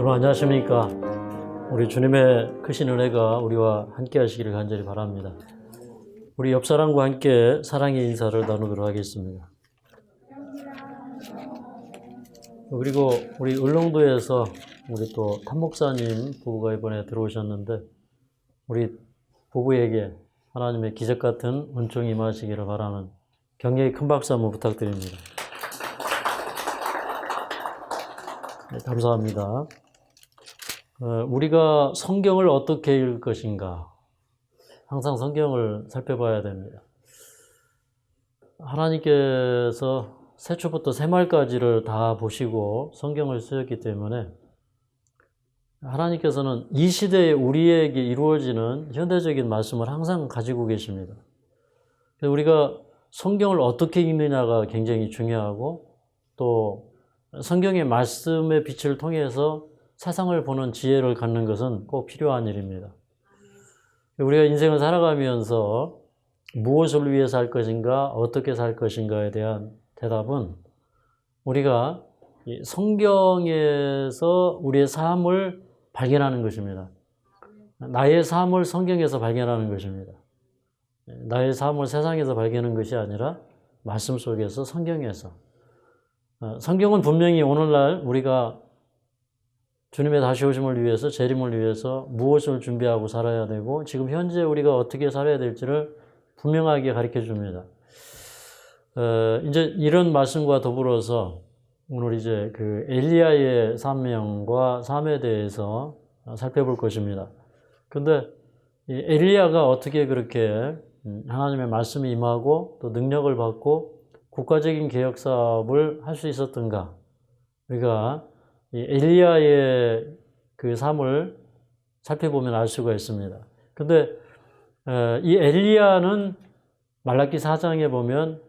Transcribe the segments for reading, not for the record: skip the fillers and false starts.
여러분 안녕하십니까. 우리 주님의 크신 은혜가 우리와 함께 하시기를 간절히 바랍니다. 우리 옆 사람과 함께 사랑의 인사를 나누도록 하겠습니다. 그리고 우리 울릉도에서 우리 또 탐목사님 부부가 이번에 들어오셨는데 우리 부부에게 하나님의 기적 같은 은총이 임하시기를 바라는 격려의 큰 박수 한번 부탁드립니다. 네, 감사합니다. 우리가 성경을 어떻게 읽을 것인가? 항상 성경을 살펴봐야 됩니다. 하나님께서 세초부터 세말까지를 다 보시고 성경을 쓰셨기 때문에 하나님께서는 이 시대에 우리에게 이루어지는 현대적인 말씀을 항상 가지고 계십니다. 우리가 성경을 어떻게 읽느냐가 굉장히 중요하고 또 성경의 말씀의 빛을 통해서 세상을 보는 지혜를 갖는 것은 꼭 필요한 일입니다. 우리가 인생을 살아가면서 무엇을 위해 살 것인가, 어떻게 살 것인가에 대한 대답은 우리가 성경에서 우리의 삶을 발견하는 것입니다. 나의 삶을 성경에서 발견하는 것입니다. 나의 삶을 세상에서 발견하는 것이 아니라 말씀 속에서 성경에서. 성경은 분명히 오늘날 우리가 주님의 다시 오심을 위해서, 재림을 위해서 무엇을 준비하고 살아야 되고 지금 현재 우리가 어떻게 살아야 될지를 분명하게 가르쳐 줍니다. 이제 이런 말씀과 더불어서 오늘 이제 그 엘리야의 사명과 삶에 대해서 살펴볼 것입니다. 근데 이 엘리야가 어떻게 그렇게 하나님의 말씀이 임하고 또 능력을 받고 국가적인 개혁 사업을 할 수 있었던가? 우리가 이 엘리야의 그 삶을 살펴보면 알 수가 있습니다. 근데 이 엘리야는 말라기 4장에 보면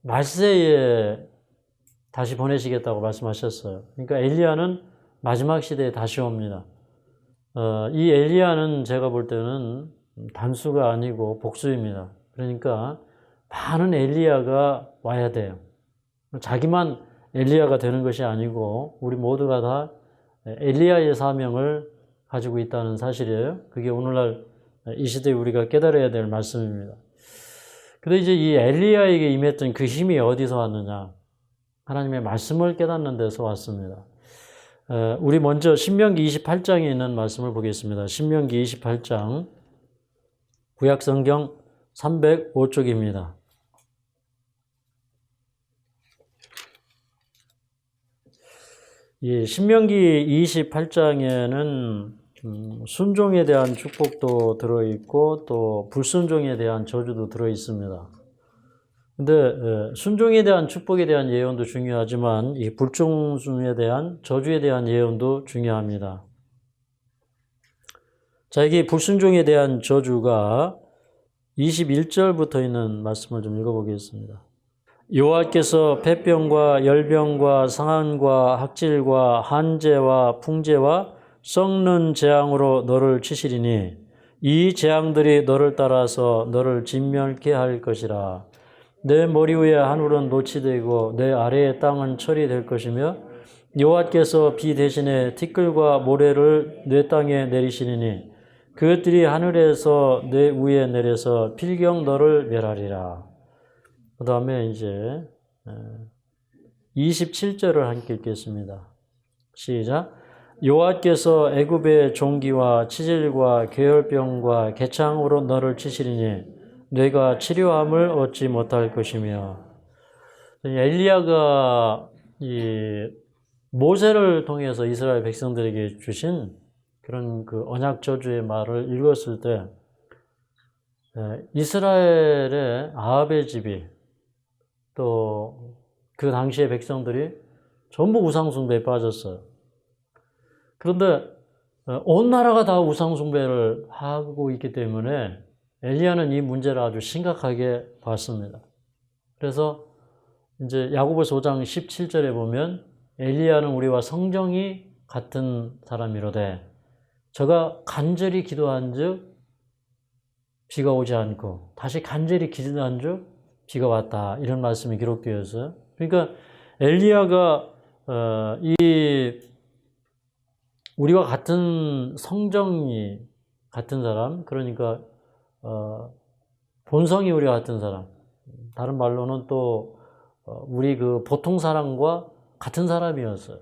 말세에 다시 보내시겠다고 말씀하셨어요. 그러니까 엘리야는 마지막 시대에 다시 옵니다. 이 엘리야는 제가 볼 때는 단수가 아니고 복수입니다. 그러니까 많은 엘리야가 와야 돼요. 자기만 엘리야가 되는 것이 아니고 우리 모두가 다 엘리야의 사명을 가지고 있다는 사실이에요. 그게 오늘날 이 시대에 우리가 깨달아야 될 말씀입니다. 근데 이제 이 엘리야에게 임했던 그 힘이 어디서 왔느냐? 하나님의 말씀을 깨닫는 데서 왔습니다. 우리 먼저 신명기 28장에 있는 말씀을 보겠습니다. 신명기 28장 구약성경 305쪽입니다. 이 신명기 28장에는 순종에 대한 축복도 들어있고 또 불순종에 대한 저주도 들어있습니다. 근데 순종에 대한 축복에 대한 예언도 중요하지만 이 불순종에 대한 저주에 대한 예언도 중요합니다. 자, 여기 불순종에 대한 저주가 21절부터 있는 말씀을 좀 읽어보겠습니다. 여호와께서 폐병과 열병과 상한과 학질과 한재와 풍재와 썩는 재앙으로 너를 치시리니 이 재앙들이 너를 따라서 너를 진멸케 할 것이라. 내 머리 위에 하늘은 노치되고 내 아래의 땅은 철이 될 것이며 여호와께서 비 대신에 티끌과 모래를 내 땅에 내리시리니 그것들이 하늘에서 내 위에 내려서 필경 너를 멸하리라. 그 다음에 이제 27절을 함께 읽겠습니다. 시작. 여호와께서 애굽의 종기와 치질과 계열병과 개창으로 너를 치시리니 내가 치료함을 얻지 못할 것이며. 엘리야가 이 모세를 통해서 이스라엘 백성들에게 주신 그런 그 언약 저주의 말을 읽었을 때 이스라엘의 아합의 집이 또 그 당시의 백성들이 전부 우상숭배에 빠졌어요. 그런데 온 나라가 다 우상숭배를 하고 있기 때문에 엘리야는 이 문제를 아주 심각하게 봤습니다. 그래서 이제 야고보서 5장 17절에 보면 엘리야는 우리와 성정이 같은 사람이로되 저가 간절히 기도한즉 비가 오지 않고 다시 간절히 기도한즉 비가 왔다. 이런 말씀이 기록되어서 그러니까 엘리야가 이 우리와 같은 성정이 같은 사람, 그러니까 본성이 우리와 같은 사람, 다른 말로는 또 우리 그 보통 사람과 같은 사람이었어요.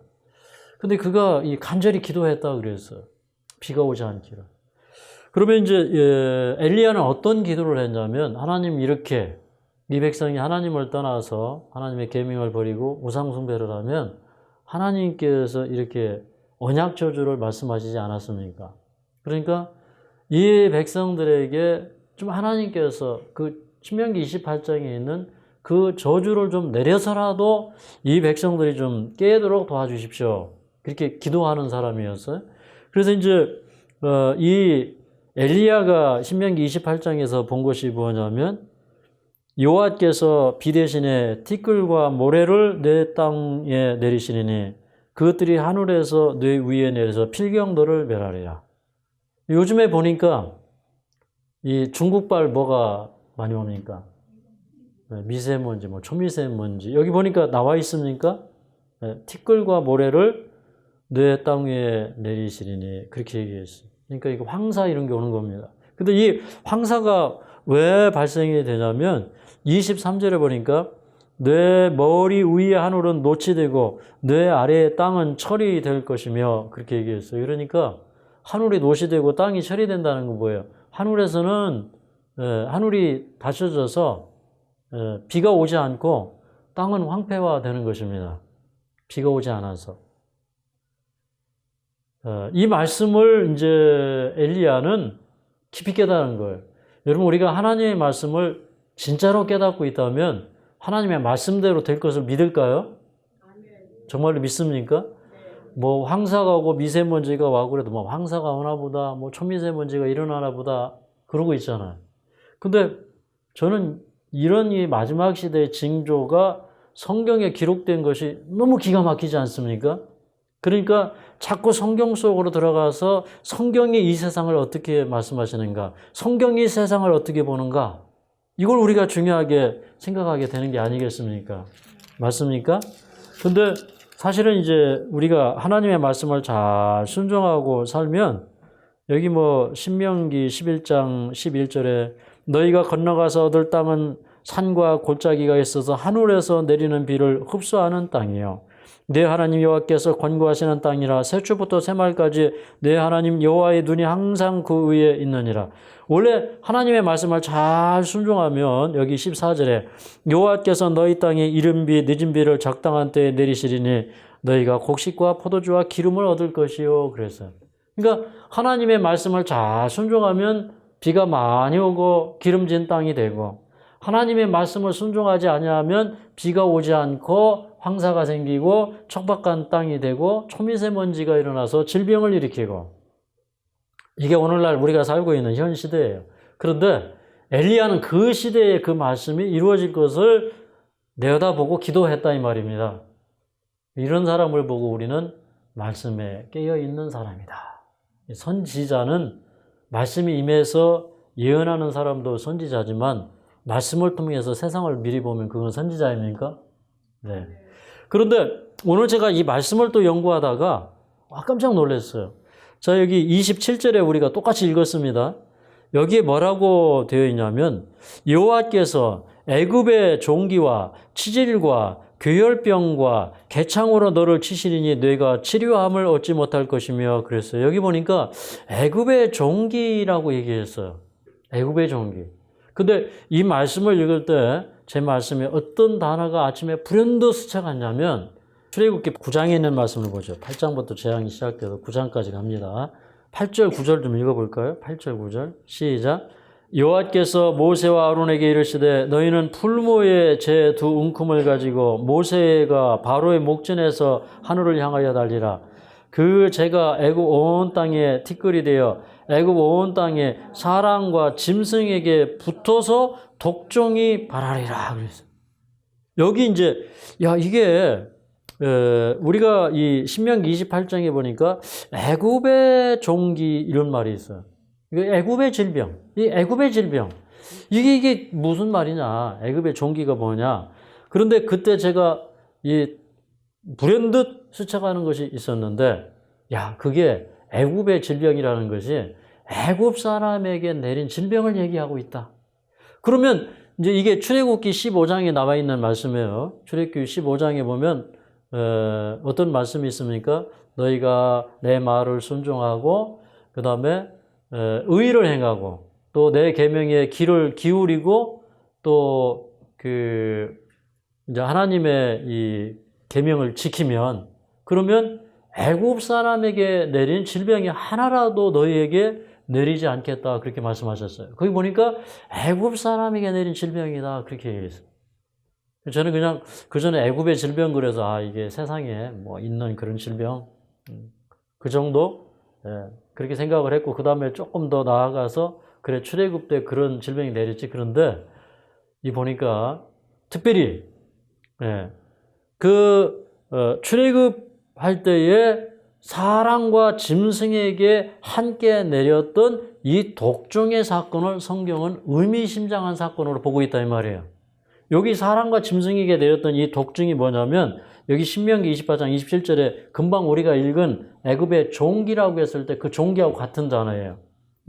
근데 그가 간절히 기도했다 그랬어요. 비가 오지 않기를. 그러면 이제 엘리야는 어떤 기도를 했냐면, 하나님 이렇게 이 백성이 하나님을 떠나서 하나님의 계명을 버리고 우상 숭배를 하면 하나님께서 이렇게 언약 저주를 말씀하시지 않았습니까? 그러니까 이 백성들에게 좀 하나님께서 그 신명기 28장에 있는 그 저주를 좀 내려서라도 이 백성들이 좀 깨도록 도와주십시오. 그렇게 기도하는 사람이었어요. 그래서 이제 이 엘리야가 신명기 28장에서 본 것이 뭐냐면, 여호와께서 비 대신에 티끌과 모래를 내 땅에 내리시리니 그것들이 하늘에서 내 위에 내려서 필경도를 멸하리라. 요즘에 보니까 이 중국발 뭐가 많이 옵니까? 미세먼지, 뭐 초미세먼지. 여기 보니까 나와 있습니까? 티끌과 모래를 내 땅 위에 내리시리니 그렇게 얘기했어요. 그러니까 이거 황사 이런 게 오는 겁니다. 근데 이 황사가 왜 발생이 되냐면 23절에 보니까 내 머리 위의 하늘은 노치되고 내 아래의 땅은 철이 될 것이며 그렇게 얘기했어요. 그러니까 하늘이 노시되고 땅이 철이 된다는 건 뭐예요? 하늘에서는 하늘이 닫혀져서 비가 오지 않고 땅은 황폐화되는 것입니다. 비가 오지 않아서. 이 말씀을 이제 엘리야는 깊이 깨달은 거예요. 여러분, 우리가 하나님의 말씀을 진짜로 깨닫고 있다면 하나님의 말씀대로 될 것을 믿을까요? 정말로 믿습니까? 뭐 황사가 오고 미세먼지가 와고 그래도 뭐 황사가 오나 보다, 뭐 초미세먼지가 일어나나 보다 그러고 있잖아요. 근데 저는 이런 이 마지막 시대의 징조가 성경에 기록된 것이 너무 기가 막히지 않습니까? 그러니까 자꾸 성경 속으로 들어가서 성경이 이 세상을 어떻게 말씀하시는가, 성경이 이 세상을 어떻게 보는가, 이걸 우리가 중요하게 생각하게 되는 게 아니겠습니까? 맞습니까? 근데 사실은 이제 우리가 하나님의 말씀을 잘 순종하고 살면, 여기 뭐 신명기 11장 11절에 너희가 건너가서 얻을 땅은 산과 골짜기가 있어서 하늘에서 내리는 비를 흡수하는 땅이요, 내 하나님 여호와께서 권고하시는 땅이라 새초부터 새말까지 내 하나님 여호와의 눈이 항상 그 위에 있느니라. 원래 하나님의 말씀을 잘 순종하면 여기 14절에 여호와께서 너희 땅에 이른 비 늦은 비를 적당한 때에 내리시리니 너희가 곡식과 포도주와 기름을 얻을 것이요 그랬어요. 그러니까 하나님의 말씀을 잘 순종하면 비가 많이 오고 기름진 땅이 되고, 하나님의 말씀을 순종하지 아니하면 비가 오지 않고 황사가 생기고 척박한 땅이 되고 초미세먼지가 일어나서 질병을 일으키고, 이게 오늘날 우리가 살고 있는 현 시대예요. 그런데 엘리야는 그 시대에 그 말씀이 이루어질 것을 내다보고 기도했다 이 말입니다. 이런 사람을 보고 우리는 말씀에 깨어있는 사람이다. 선지자는 말씀이 임해서 예언하는 사람도 선지자지만 말씀을 통해서 세상을 미리 보면 그건 선지자입니까? 네. 그런데 오늘 제가 이 말씀을 또 연구하다가 깜짝 놀랐어요. 자, 여기 27절에 우리가 똑같이 읽었습니다. 여기에 뭐라고 되어 있냐면, 여호와께서 애굽의 종기와 치질과 괴혈병과 개창으로 너를 치시리니 너희가 치료함을 얻지 못할 것이며 그랬어요. 여기 보니까 애굽의 종기라고 얘기했어요. 애굽의 종기. 근데 이 말씀을 읽을 때 제 말씀에 어떤 단어가 아침에 불현듯 스쳐갔냐면, 출애굽기 9장에 있는 말씀을 보죠. 8장부터 재앙이 시작돼서 9장까지 갑니다. 8절 9절 좀 읽어볼까요? 8절 9절 시작. 여호와께서 모세와 아론에게 이르시되 너희는 풀무에 제 두 웅큼을 가지고 모세가 바로의 목전에서 하늘을 향하여 달리라. 그 제가 애굽 온 땅에 티끌이 되어 애굽 온 땅에 사람과 짐승에게 붙어서 독종이 발하리라 그랬어요. 여기 이제 이게 우리가 이 신명기 28장에 보니까 애굽의 종기 이런 말이 있어요. 이게 애굽의 질병, 이 애굽의 질병, 이게 무슨 말이냐? 애굽의 종기가 뭐냐? 그런데 그때 제가 이 불현듯 스쳐가는 것이 있었는데, 야, 그게 애굽의 질병이라는 것이 애굽 사람에게 내린 질병을 얘기하고 있다. 그러면 이제 이게 출애굽기 15장에 나와 있는 말씀이에요. 출애굽기 15장에 보면 어떤 말씀이 있습니까? 너희가 내 말을 순종하고 그 다음에 의를 행하고 또 내 계명에 귀를 기울이고 또 그 이제 하나님의 이 계명을 지키면 그러면 애굽 사람에게 내린 질병이 하나라도 너희에게 내리지 않겠다 그렇게 말씀하셨어요. 거기 보니까 애굽 사람에게 내린 질병이다 그렇게 얘기했어요. 저는 그냥 그 전에 애굽의 질병 그래서 아 이게 세상에 뭐 있는 그런 질병 그 정도 그렇게 생각을 했고 그 다음에 조금 더 나아가서 그래 출애굽 때 그런 질병이 내렸지. 그런데 이 보니까 특별히 출애굽할 때에 사람과 짐승에게 함께 내렸던 이 독종의 사건을 성경은 의미심장한 사건으로 보고 있다 이 말이에요. 여기 사람과 짐승에게 내렸던 이 독종이 뭐냐면 여기 신명기 24장 27절에 금방 우리가 읽은 애굽의 종기라고 했을 때 그 종기하고 같은 단어예요.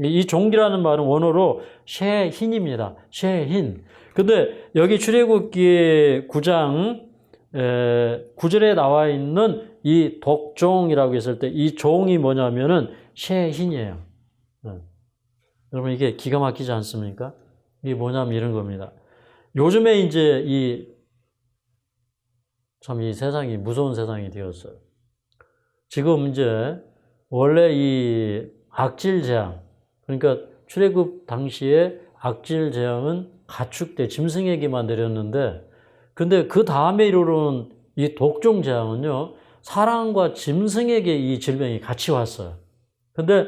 이 종기라는 말은 원어로 셰힌입니다. 셰힌. 근데 여기 출애굽기 9장 9절에 나와 있는 이 독종이라고 했을 때 이 종이 뭐냐면은 셰힌이에요. 여러분 이게 기가 막히지 않습니까? 이게 뭐냐면 이런 겁니다. 요즘에 이제 참 이 세상이 무서운 세상이 되었어요. 지금 이제 원래 이 악질 재앙, 그러니까 출애굽 당시에 악질 재앙은 가축 때 짐승에게만 내렸는데, 근데 그 다음에 이르러는 이 독종 재앙은요, 사람과 짐승에게 이 질병이 같이 왔어요. 근데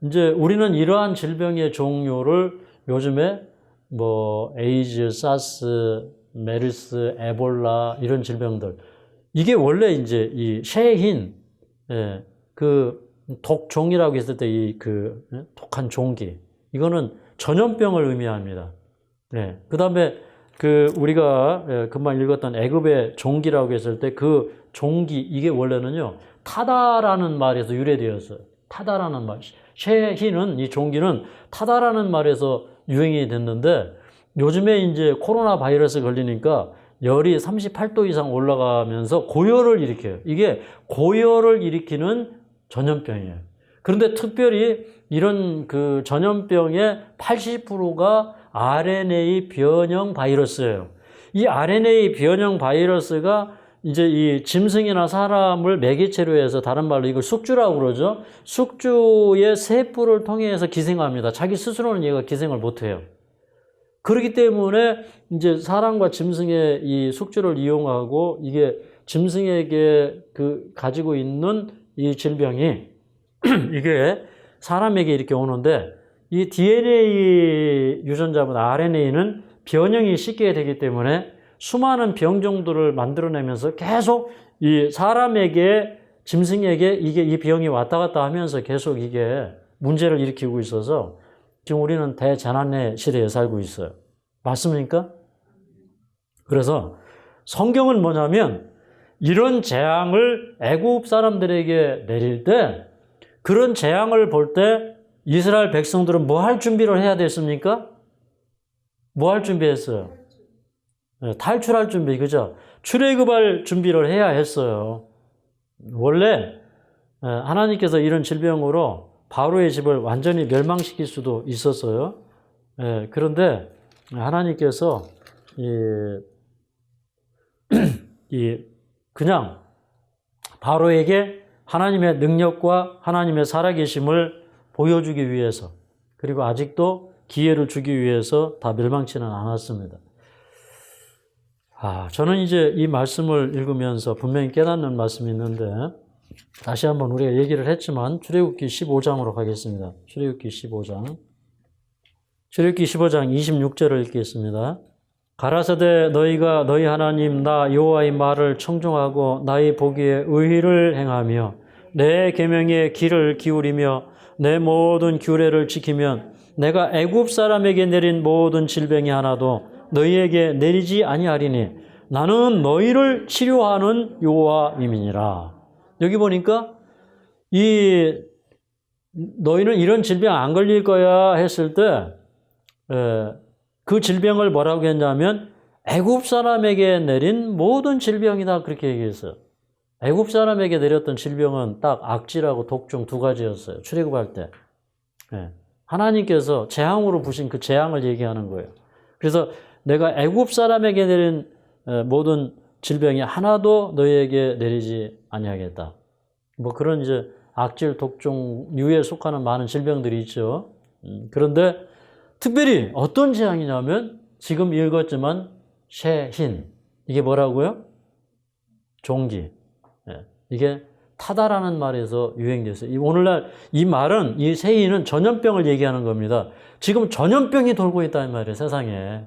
이제 우리는 이러한 질병의 종류를 요즘에 뭐 에이즈, 사스, 메르스, 에볼라 이런 질병들 이게 원래 이제 이 셰힌 그 독종이라고 했을 때 이 그 독한 종기 이거는 전염병을 의미합니다. 그다음에 그 우리가 금방 읽었던 애굽의 종기라고 했을 때 그 종기 이게 원래는요 타다라는 말에서 유래되었어요. 타다라는 말. 셰힌은 이 종기는 타다라는 말에서 유행이 됐는데 요즘에 이제 코로나 바이러스 걸리니까 열이 38도 이상 올라가면서 고열을 일으켜요. 이게 고열을 일으키는 전염병이에요. 그런데 특별히 이런 그 전염병의 80%가 RNA 변형 바이러스예요. 이 RNA 변형 바이러스가 이제 이 짐승이나 사람을 매개체로 해서 다른 말로 이걸 숙주라고 그러죠. 숙주의 세포를 통해서 기생합니다. 자기 스스로는 얘가 기생을 못해요. 그렇기 때문에 이제 사람과 짐승의 이 숙주를 이용하고 이게 짐승에게 그 가지고 있는 이 질병이 이게 사람에게 이렇게 오는데 이 DNA 유전자보다 RNA는 변형이 쉽게 되기 때문에 수많은 병종들을 만들어내면서 계속 이 사람에게 짐승에게 이게 이 병이 왔다 갔다 하면서 계속 이게 문제를 일으키고 있어서 지금 우리는 대재난의 시대에 살고 있어요. 맞습니까? 그래서 성경은 뭐냐면 이런 재앙을 애굽 사람들에게 내릴 때 그런 재앙을 볼 때 이스라엘 백성들은 뭐 할 준비를 해야 됐습니까? 뭐 할 준비했어요? 탈출할 준비, 그죠? 출애굽할 준비를 해야 했어요. 원래 하나님께서 이런 질병으로 바로의 집을 완전히 멸망시킬 수도 있었어요. 그런데 하나님께서 그냥 바로에게 하나님의 능력과 하나님의 살아계심을 보여주기 위해서 그리고 아직도 기회를 주기 위해서 다 멸망치는 않았습니다. 저는 이제 이 말씀을 읽으면서 분명히 깨닫는 말씀이 있는데 다시 한번 우리가 얘기를 했지만 출애굽기 15장으로 가겠습니다. 출애굽기 15장 26절을 읽겠습니다. 가라사대 너희가 너희 하나님 나 여호와의 말을 청종하고 나의 보기에 의를 행하며 내 계명에 귀를 기울이며 내 모든 규례를 지키면 내가 애굽 사람에게 내린 모든 질병이 하나도 너희에게 내리지 아니하리니 나는 너희를 치료하는 여호와임이니라. 여기 보니까 너희는 이런 질병 안 걸릴 거야 했을 때, 그 질병을 뭐라고 했냐면, 애굽 사람에게 내린 모든 질병이다. 그렇게 얘기했어요. 애굽 사람에게 내렸던 질병은 딱 악질하고 독종 두 가지였어요. 출애굽할 때. 하나님께서 재앙으로 부신 그 재앙을 얘기하는 거예요. 그래서 내가 애굽 사람에게 내린 모든 질병이 하나도 너희에게 내리지 아니하겠다. 뭐 그런 이제 악질, 독종류에 속하는 많은 질병들이 있죠. 그런데 특별히 어떤 재앙이냐면 지금 읽었지만 쇠흰. 이게 뭐라고요? 종기. 이게 타다라는 말에서 유행됐어요. 오늘날 이 말은, 이 쇠흰은 전염병을 얘기하는 겁니다. 지금 전염병이 돌고 있다는 말이에요, 세상에.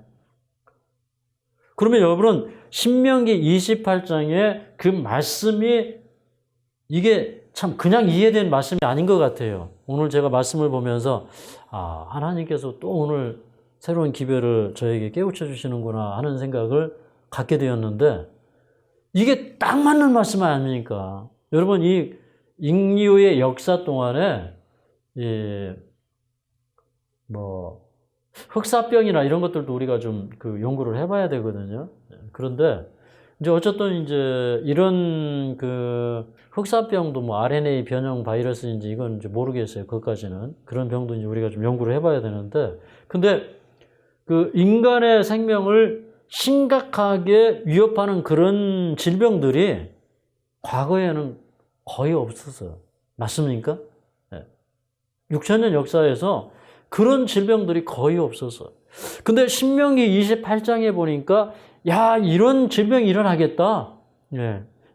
그러면 여러분, 신명기 28장에 그 말씀이 이게 참 그냥 이해된 말씀이 아닌 것 같아요. 오늘 제가 말씀을 보면서 하나님께서 또 오늘 새로운 기별을 저에게 깨우쳐 주시는구나 하는 생각을 갖게 되었는데 이게 딱 맞는 말씀 아닙니까? 여러분, 이 인류의 역사 동안에 흑사병이나 이런 것들도 우리가 좀 그 연구를 해봐야 되거든요. 그런데 이제 어쨌든 이제 이런 그 흑사병도 뭐 RNA 변형 바이러스인지 이건 이제 모르겠어요. 그것까지는. 그런 병도 이제 우리가 좀 연구를 해봐야 되는데, 근데 그 인간의 생명을 심각하게 위협하는 그런 질병들이 과거에는 거의 없었어요. 맞습니까? 6,000년 역사에서 그런 질병들이 거의 없었어요. 근데 신명기 28장에 보니까 이런 질병이 일어나겠다.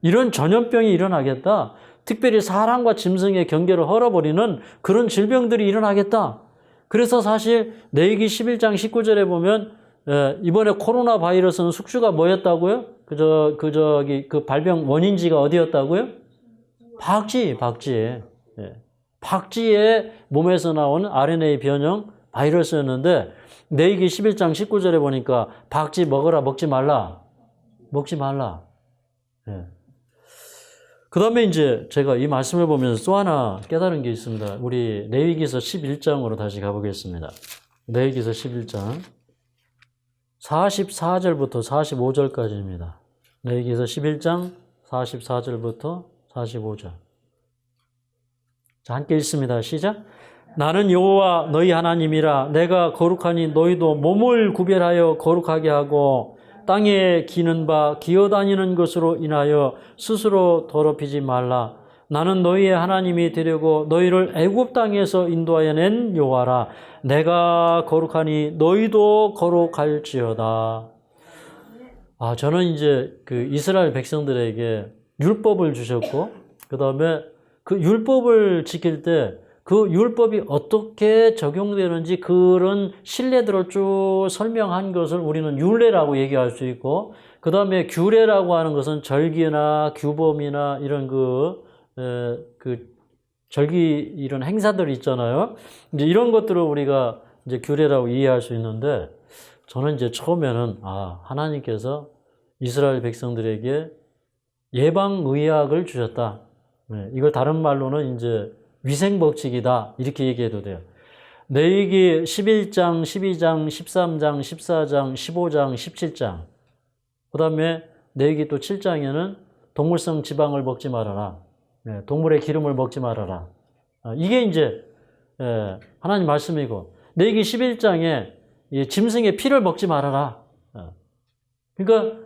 이런 전염병이 일어나겠다. 특별히 사람과 짐승의 경계를 헐어버리는 그런 질병들이 일어나겠다. 그래서 사실 레위기 11장 19절에 보면 이번에 코로나 바이러스는 숙주가 뭐였다고요? 그 발병 원인지가 어디였다고요? 박쥐. 박쥐의 몸에서 나온 RNA 변형 바이러스였는데 레위기 11장 19절에 보니까 박쥐 먹어라, 먹지 말라. 먹지 말라. 그 다음에 이제 제가 이 말씀을 보면서 또 하나 깨달은 게 있습니다. 우리 레위기서 11장으로 다시 가보겠습니다. 레위기서 11장 44절부터 45절까지입니다. 레위기서 11장 44절부터 45절. 자, 함께 읽습니다. 시작. 나는 여호와 너희 하나님이라. 내가 거룩하니 너희도 몸을 구별하여 거룩하게 하고 땅에 기는 바 기어다니는 것으로 인하여 스스로 더럽히지 말라. 나는 너희의 하나님이 되려고 너희를 애굽 땅에서 인도하여 낸 여호와라. 내가 거룩하니 너희도 거룩할지어다. 저는 이제 그 이스라엘 백성들에게 율법을 주셨고, 그 다음에 그 율법을 지킬 때 그 율법이 어떻게 적용되는지 그런 신뢰들을 쭉 설명한 것을 우리는 율례라고 얘기할 수 있고, 그 다음에 규례라고 하는 것은 절기나 규범이나 이런 그 절기 이런 행사들 있잖아요. 이제 이런 것들을 우리가 이제 규례라고 이해할 수 있는데, 저는 이제 처음에는 하나님께서 이스라엘 백성들에게 예방의학을 주셨다. 이걸 다른 말로는 이제 위생법칙이다. 이렇게 얘기해도 돼요. 레위기 11장, 12장, 13장, 14장, 15장, 17장. 그 다음에 레위기 또 7장에는 동물성 지방을 먹지 말아라. 동물의 기름을 먹지 말아라. 이게 이제 하나님 말씀이고, 레위기 11장에 짐승의 피를 먹지 말아라. 그러니까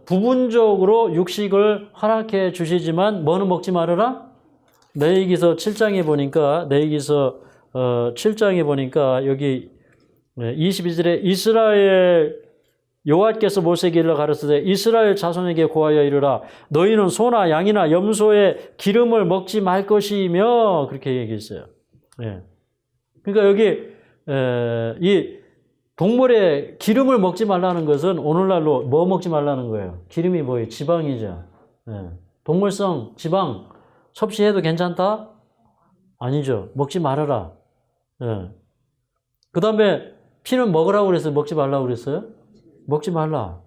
부분적으로 육식을 허락해 주시지만 뭐는 먹지 말아라? 레위기서 7장에 보니까 여기 22절에 이스라엘 여호와께서 모세에게 일러 가르치되 이스라엘 자손에게 고하여 이르라. 너희는 소나 양이나 염소의 기름을 먹지 말 것이며, 그렇게 얘기했어요. 그러니까 여기 이 동물의 기름을 먹지 말라는 것은 오늘날로 뭐 먹지 말라는 거예요? 기름이 뭐예요? 지방이죠. 동물성 지방 섭취해도 괜찮다? 아니죠. 먹지 말아라. 그 다음에 피는 먹으라고 그랬어요? 먹지 말라고 그랬어요? 먹지 말라.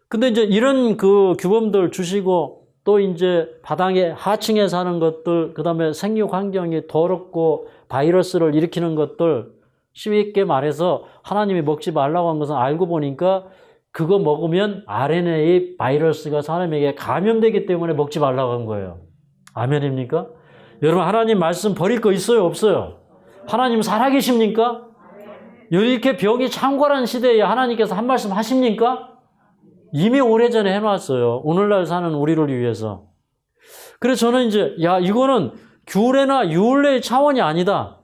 근데 이제 이런 그 규범들 주시고 또 이제 바닥에 하층에 사는 것들, 그 다음에 생육 환경이 더럽고 바이러스를 일으키는 것들, 쉽게 말해서 하나님이 먹지 말라고 한 것은 알고 보니까 그거 먹으면 RNA 바이러스가 사람에게 감염되기 때문에 먹지 말라고 한 거예요. 아멘입니까? 여러분, 하나님 말씀 버릴 거 있어요, 없어요? 하나님 살아계십니까? 이렇게 병이 창궐한 시대에 하나님께서 한 말씀 하십니까? 이미 오래전에 해놨어요. 오늘날 사는 우리를 위해서. 그래서 저는 이제 이거는 규례나 율례의 차원이 아니다.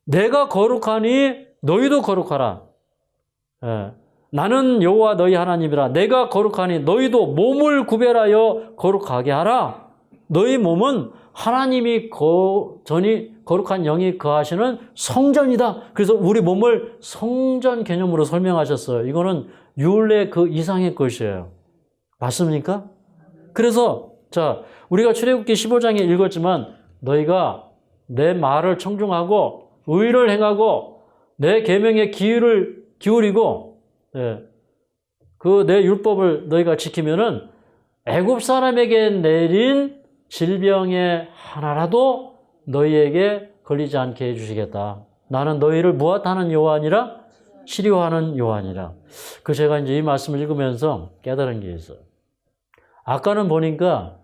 내가 거룩하니 너희도 거룩하라. 예. 나는 여호와 너희 하나님이라. 내가 거룩하니 너희도 몸을 구별하여 거룩하게 하라. 너희 몸은 하나님이 거룩한 영이 거하시는 성전이다. 그래서 우리 몸을 성전 개념으로 설명하셨어요. 이거는 율례 그 이상의 것이에요. 맞습니까? 그래서 우리가 출애굽기 15장에 읽었지만 너희가 내 말을 청중하고 의를 행하고 내 계명에 귀를 기울이고 그 내 율법을 너희가 지키면은 애굽 사람에게 내린 질병의 하나라도 너희에게 걸리지 않게 해주시겠다. 나는 너희를 무엇하는 여호와니라? 치료하는 여호와니라. 제가 이제 이 말씀을 읽으면서 깨달은 게 있어요. 아까는 보니까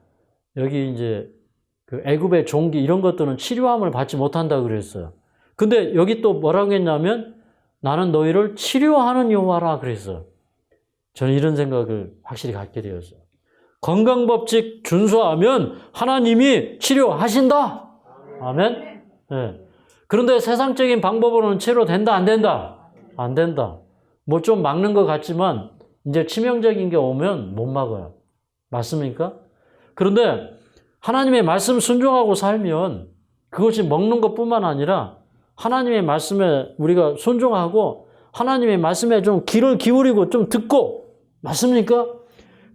여기 이제 그 애굽의 종기 이런 것들은 치료함을 받지 못한다 그랬어요. 근데 여기 또 뭐라고 했냐면 나는 너희를 치료하는 여호와라 그랬어요. 저는 이런 생각을 확실히 갖게 되었어요. 건강법칙 준수하면 하나님이 치료하신다. 아멘? 네. 그런데 세상적인 방법으로는 치료된다, 안 된다? 안 된다. 뭐 좀 막는 것 같지만 이제 치명적인 게 오면 못 막아요. 맞습니까? 그런데 하나님의 말씀 순종하고 살면 그것이 먹는 것뿐만 아니라 하나님의 말씀에 우리가 순종하고 하나님의 말씀에 좀 귀를 기울이고 좀 듣고 맞습니까?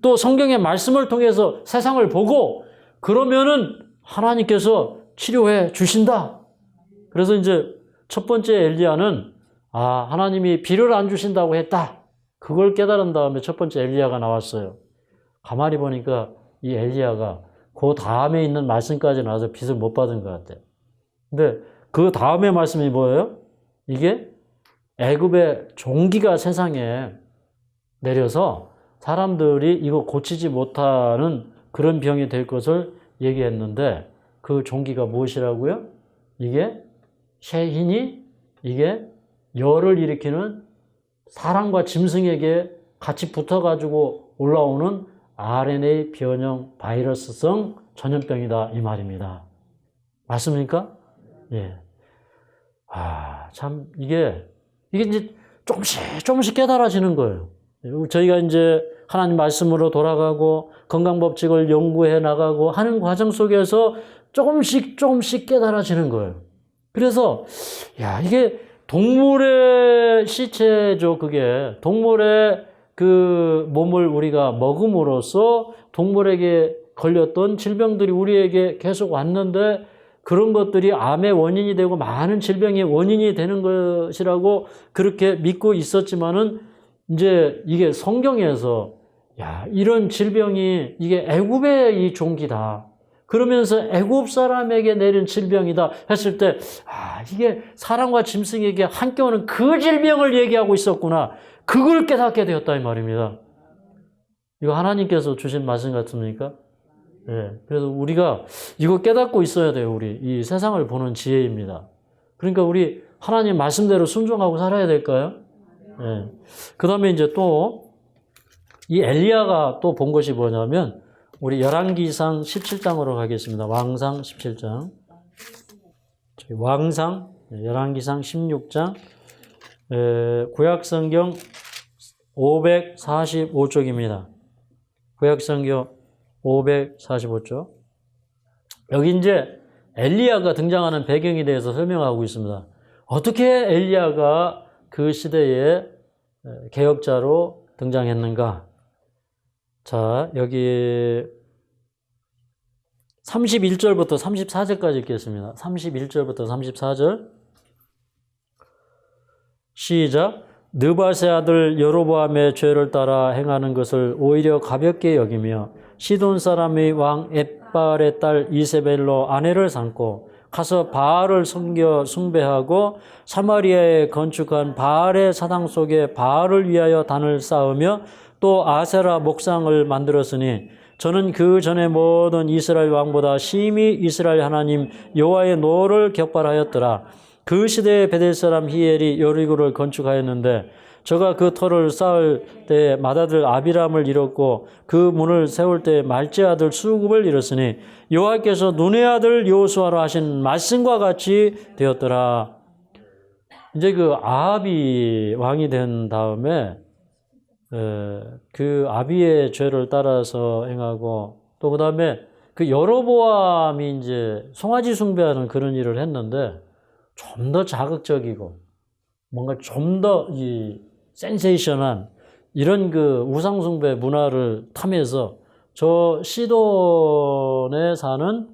또 성경의 말씀을 통해서 세상을 보고 그러면은 하나님께서 치료해 주신다. 그래서 이제 첫 번째 엘리야는 하나님이 비를 안 주신다고 했다. 그걸 깨달은 다음에 첫 번째 엘리야가 나왔어요. 가만히 보니까 이 엘리야가 그 다음에 있는 말씀까지 나와서 빚을 못 받은 것 같아요. 근데 그 다음에 말씀이 뭐예요? 이게 애굽의 종기가 세상에 내려서 사람들이 이거 고치지 못하는 그런 병이 될 것을 얘기했는데 그 종기가 무엇이라고요? 이게 쉐힌이 이게 열을 일으키는 사람과 짐승에게 같이 붙어가지고 올라오는 RNA 변형 바이러스성 전염병이다 이 말입니다. 맞습니까? 예. 참 이게 이제 조금씩 깨달아지는 거예요. 저희가 이제 하나님 말씀으로 돌아가고 건강법칙을 연구해 나가고 하는 과정 속에서 조금씩 깨달아지는 거예요. 그래서 이게 동물의 시체죠. 그게 동물의 그 몸을 우리가 먹음으로써 동물에게 걸렸던 질병들이 우리에게 계속 왔는데 그런 것들이 암의 원인이 되고 많은 질병의 원인이 되는 것이라고 그렇게 믿고 있었지만은 이제 이게 성경에서 이런 질병이 이게 애굽의 이 종기다. 그러면서 애굽 사람에게 내린 질병이다 했을 때 이게 사람과 짐승에게 함께 오는 그 질병을 얘기하고 있었구나. 그걸 깨닫게 되었다 이 말입니다. 이거 하나님께서 주신 말씀 같습니까? 네. 그래서 우리가 이거 깨닫고 있어야 돼요. 우리 이 세상을 보는 지혜입니다. 그러니까 우리 하나님 말씀대로 순종하고 살아야 될까요? 네. 그 다음에 이제 또 이 엘리야가 또 본 것이 뭐냐면 우리 열왕기상 17장으로 가겠습니다. 왕상 17장. 왕상 열왕기상 16장 구약성경 545쪽입니다. 구약성경 545쪽. 여기 이제 엘리야가 등장하는 배경에 대해서 설명하고 있습니다. 어떻게 엘리야가 그 시대의 개혁자로 등장했는가? 자, 여기 31절부터 34절까지 읽겠습니다. 31절부터 34절. 시작. 느밧의 아들 여로보암의 죄를 따라 행하는 것을 오히려 가볍게 여기며 시돈 사람의 왕 엣발의 딸 이세벨로 아내를 삼고 가서 바알을 섬겨 숭배하고 사마리아에 건축한 바알의 사당 속에 바알을 위하여 단을 쌓으며 또 아세라 목상을 만들었으니 저는 그 전에 모든 이스라엘 왕보다 심히 이스라엘 하나님 여호와의 노를 격발하였더라. 그 시대에 베델 사람 히엘이 여리고를 건축하였는데 저가 그 터를 쌓을 때 맏아들 아비람을 잃었고 그 문을 세울 때 말제 아들 수굽을 잃었으니 여호와께서 눈의 아들 여호수아로 하신 말씀과 같이 되었더라. 이제 그 아합이 왕이 된 다음에 그 아비의 죄를 따라서 행하고 또 그 다음에 그 여로보암이 이제 송아지 숭배하는 그런 일을 했는데 좀 더 자극적이고 뭔가 좀 더 이 센세이션한 이런 그 우상숭배 문화를 탐해서 저 시돈에 사는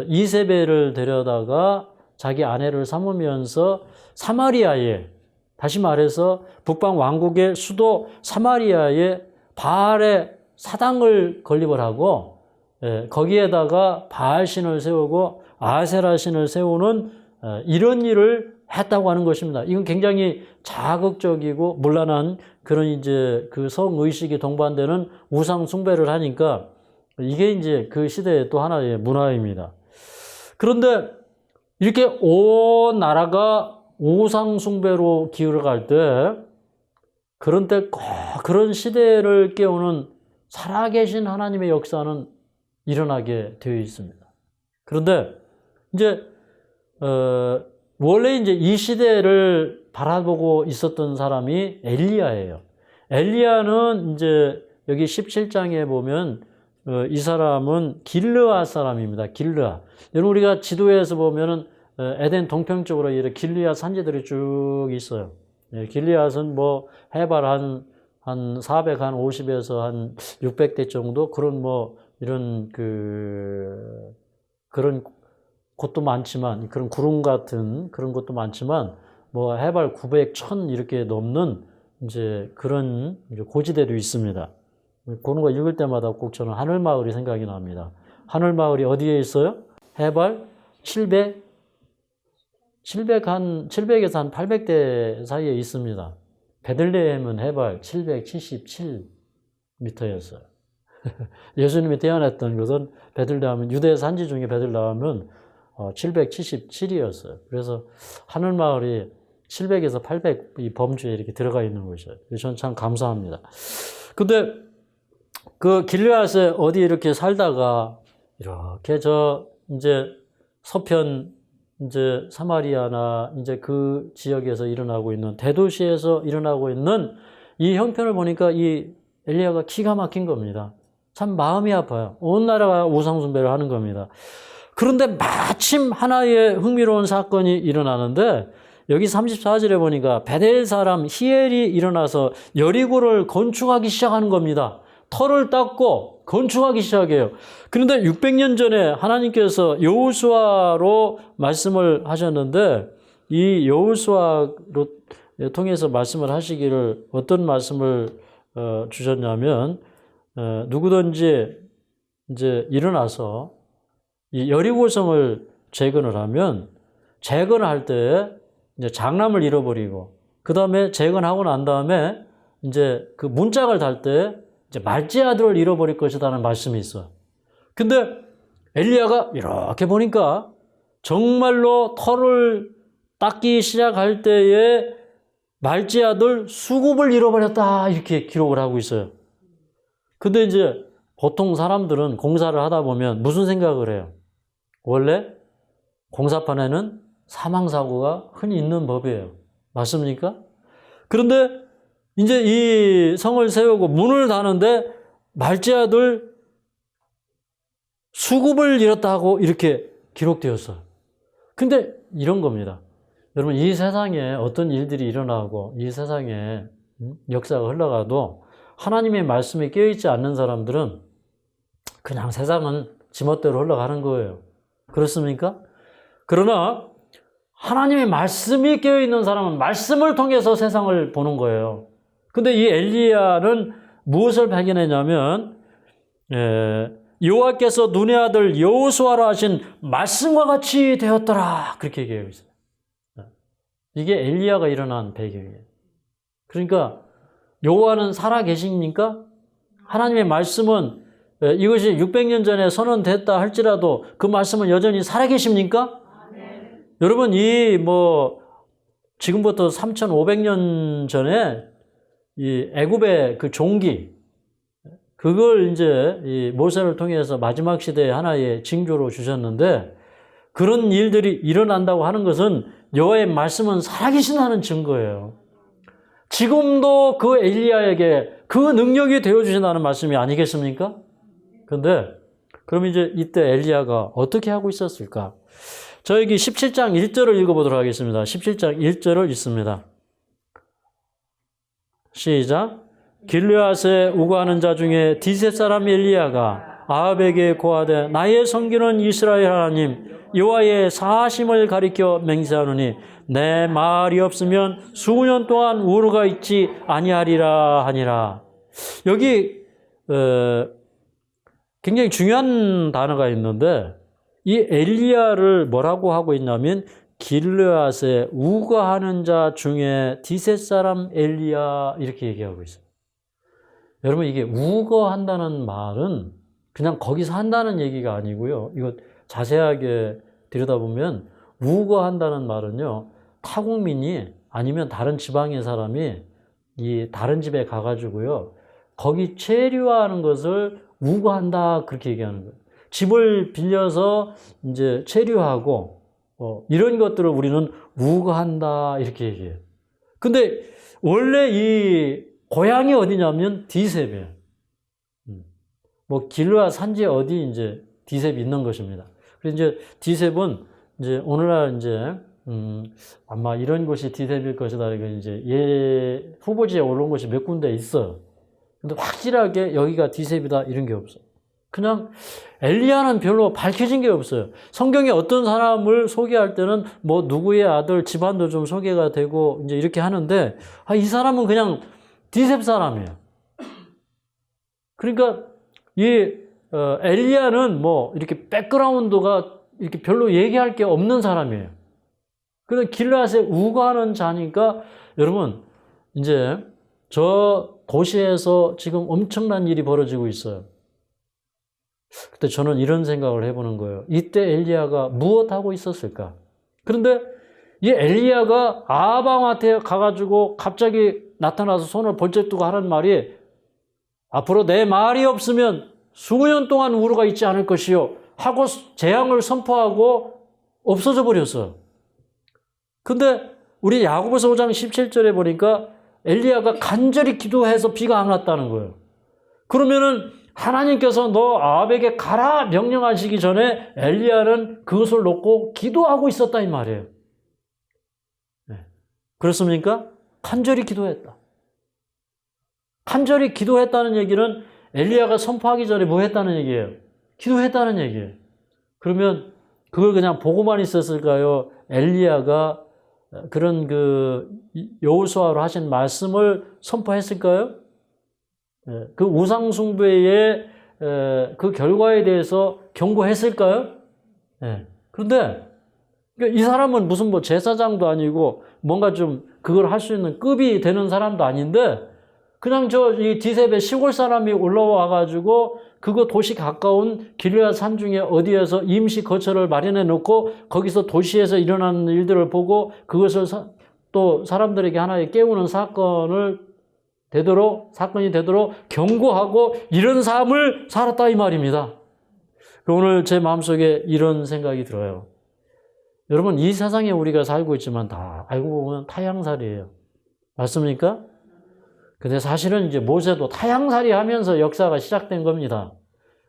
이세벨을 데려다가 자기 아내를 삼으면서 사마리아에, 다시 말해서 북방 왕국의 수도 사마리아에 바알의 사당을 건립을 하고 거기에다가 바알 신을 세우고 아세라 신을 세우는 이런 일을 했다고 하는 것입니다. 이건 굉장히 자극적이고 문란한 그런 이제 그 성의식이 동반되는 우상 숭배를 하니까 이게 이제 그 시대의 또 하나의 문화입니다. 그런데 이렇게 온 나라가 우상 숭배로 기울어갈 때 그런 때 꼭 그런 시대를 깨우는 살아계신 하나님의 역사는 일어나게 되어 있습니다. 그런데 이제 원래 이제 이 시대를 바라보고 있었던 사람이 엘리야예요. 엘리야는 이제 여기 17장에 보면 이 사람은 길르앗 사람입니다. 길르앗. 여러분 우리가 지도에서 보면은 에덴 동평쪽으로 이렇게 길르앗 산지들이 쭉 있어요. 길르앗은 뭐 해발 한 450에서 한 600대 정도 그런 뭐 이런 그런 곳도 많지만 그런 구름 같은 그런 것도 많지만 뭐 해발 900, 1000 이렇게 넘는 이제 그런 고지대도 있습니다. 그런 거 읽을 때마다 꼭 저는 하늘마을이 생각이 납니다. 하늘마을이 어디에 있어요? 해발 700에서 한 800대 사이에 있습니다. 베들레헴은 해발 777m였어요. 예수님이 태어났던 것은 베들레헴은 유대 산지 중에 베들레헴은 777이었어요. 그래서 하늘마을이 700에서 800 이 범주에 이렇게 들어가 있는 것이에요. 저는 참 감사합니다. 근데 그 길르앗에 어디 이렇게 살다가 이렇게 이제 서편 이제 사마리아나 이제 그 지역에서 일어나고 있는 대도시에서 일어나고 있는 이 형편을 보니까 이 엘리야가 기가 막힌 겁니다. 참 마음이 아파요. 온 나라가 우상숭배를 하는 겁니다. 그런데 마침 하나의 흥미로운 사건이 일어나는데 여기 34절에 보니까 베델 사람 히엘이 일어나서 여리고를 건축하기 시작하는 겁니다. 터를 닦고 건축하기 시작해요. 그런데 600년 전에 하나님께서 여호수아로 말씀을 하셨는데 이 여호수아로 통해서 말씀을 하시기를 어떤 말씀을 주셨냐면 누구든지 이제 일어나서 이 여리고성을 재건을 하면 재건할 때 이제 장남을 잃어버리고 그 다음에 재건하고 난 다음에 이제 그 문짝을 달 때 이제 말제 아들을 잃어버릴 것이라는 말씀이 있어요. 근데 엘리야가 이렇게 보니까 정말로 터를 닦기 시작할 때에 말제 아들 수굽을 잃어버렸다 이렇게 기록을 하고 있어요. 근데 이제 보통 사람들은 공사를 하다 보면 무슨 생각을 해요? 원래 공사판에는 사망사고가 흔히 있는 법이에요. 맞습니까? 그런데 이제 이 성을 세우고 문을 다는데 말제 아들 수굽을 잃었다고 이렇게 기록되었어요. 근데 이런 겁니다. 여러분 이 세상에 어떤 일들이 일어나고 이 세상에 역사가 흘러가도 하나님의 말씀에 깨어있지 않는 사람들은 그냥 세상은 지멋대로 흘러가는 거예요. 그렇습니까? 그러나 하나님의 말씀이 깨어있는 사람은 말씀을 통해서 세상을 보는 거예요. 근데 이 엘리야는 무엇을 발견했냐면 여호와께서 눈의 아들 여호수아로 하신 말씀과 같이 되었더라. 그렇게 얘기하고 있어요. 이게 엘리야가 일어난 배경이에요. 그러니까 여호와는 살아 계십니까? 하나님의 말씀은 이것이 600년 전에 선언됐다 할지라도 그 말씀은 여전히 살아 계십니까? 네. 여러분 지금부터 3,500년 전에 이 애굽의 그 종기 그걸 이제 이 모세를 통해서 마지막 시대의 하나의 징조로 주셨는데 그런 일들이 일어난다고 하는 것은 여호와의 말씀은 살아계신다는 증거예요. 지금도 그 엘리야에게 그 능력이 되어주신다는 말씀이 아니겠습니까? 그런데 그럼 이제 이때 엘리야가 어떻게 하고 있었을까? 저에게 17장 1절을 읽어보도록 하겠습니다. 17장 1절을 읽습니다. 시작. 길르앗에 우거하는 자 중에 디셋 사람 엘리야가 아합에게 고하되 나의 섬기는 이스라엘 하나님 여호와의 사하심을 가리켜 맹세하노니 내 말이 없으면 수년 동안 우르가 있지 아니하리라 하니라. 여기 굉장히 중요한 단어가 있는데 이 엘리야를 뭐라고 하고 있냐면 길르앗에 우거하는 자 중에 디셋 사람 엘리야 이렇게 얘기하고 있어요. 여러분 이게 우거한다는 말은 그냥 거기서 한다는 얘기가 아니고요. 이거 자세하게 들여다보면 우거한다는 말은요. 타국민이 아니면 다른 지방의 사람이 이 다른 집에 가가지고요. 거기 체류하는 것을 우거한다 그렇게 얘기하는 거예요. 집을 빌려서 이제 체류하고 이런 것들을 우리는 우거한다 이렇게 얘기해요. 근데 원래 이 고향이 어디냐면 디셉이에요. 길르앗 산지 어디 이제 디셉이 있는 것입니다. 그래서 이제 디셉은 이제 오늘날 이제 아마 이런 곳이 디셉일 것이다. 이제 후보지에 오른 곳이 몇 군데 있어요. 근데 확실하게 여기가 디셉이다 이런 게 없어요. 그냥 엘리야는 별로 밝혀진 게 없어요. 성경에 어떤 사람을 소개할 때는 누구의 아들 집안도 좀 소개가 되고 이제 이렇게 하는데 이 사람은 그냥 디셉 사람이에요. 그러니까 엘리야는 이렇게 백그라운드가 이렇게 별로 얘기할 게 없는 사람이에요. 그래서 길르앗에 우거하는 자니까 여러분 이제 저 도시에서 지금 엄청난 일이 벌어지고 있어요. 그때 저는 이런 생각을 해보는 거예요. 이때 엘리야가 무엇하고 있었을까? 그런데 이 엘리야가 아합왕한테 가가지고 갑자기 나타나서 손을 번쩍 뜨고 하는 말이 앞으로 내 말이 없으면 수년 동안 우르가 있지 않을 것이요 하고 재앙을 선포하고 없어져 버렸어요. 근데 우리 야고보서 5장 17절에 보니까 엘리야가 간절히 기도해서 비가 안 왔다는 거예요. 그러면은 하나님께서 너 아합에게 가라 명령하시기 전에 엘리야는 그것을 놓고 기도하고 있었다 이 말이에요. 네. 그렇습니까? 간절히 기도했다. 간절히 기도했다는 얘기는 엘리야가 선포하기 전에 뭐 했다는 얘기예요? 기도했다는 얘기예요. 그러면 그걸 그냥 보고만 있었을까요? 엘리야가 그런 여호수아로 하신 말씀을 선포했을까요? 그 우상숭배의 그 결과에 대해서 경고했을까요? 그런데 이 사람은 무슨 제사장도 아니고 뭔가 좀 그걸 할 수 있는 급이 되는 사람도 아닌데 그냥 이 디셉의 시골 사람이 올라와 가지고 그거 도시 가까운 길르앗 산중에 어디에서 임시 거처를 마련해 놓고 거기서 도시에서 일어나는 일들을 보고 그것을 또 사람들에게 하나의 깨우는 사건이 되도록 경고하고 이런 삶을 살았다 이 말입니다. 오늘 제 마음속에 이런 생각이 들어요. 여러분 이 세상에 우리가 살고 있지만 다 알고 보면 타향살이에요. 맞습니까? 근데 사실은 이제 모세도 타향살이 하면서 역사가 시작된 겁니다.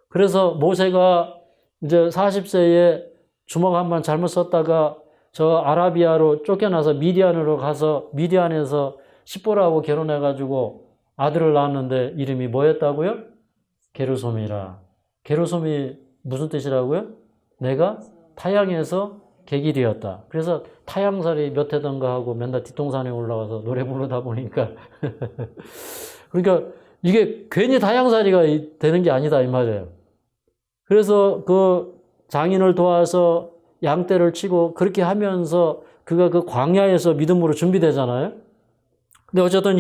그래서 모세가 이제 40세에 주먹 한번 잘못 썼다가 저 아라비아로 쫓겨나서 미디안으로 가서 미디안에서 십보라하고 결혼해가지고 아들을 낳았는데 이름이 뭐였다고요? 게르솜이라. 게르솜이 무슨 뜻이라고요? 내가 타향에서 객일이었다. 그래서 타향살이 몇 해던가 하고 맨날 뒷동산에 올라가서 노래 부르다 보니까 그러니까 이게 괜히 다양살이가 되는 게 아니다 이 말이에요. 그래서 그 장인을 도와서 양떼를 치고 그렇게 하면서 그가 그 광야에서 믿음으로 준비되잖아요. 근데 어쨌든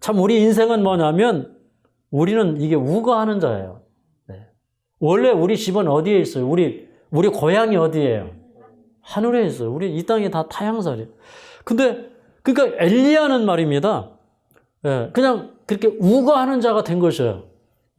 참 우리 인생은 뭐냐면 우리는 이게 우거하는 자예요. 네. 원래 우리 집은 어디에 있어요? 우리 고향이 어디예요? 하늘에 있어요. 우리 이 땅이 다 타향살이에요. 근데 그러니까 엘리야는 말입니다. 네. 그냥 그렇게 우거하는 자가 된 것이에요.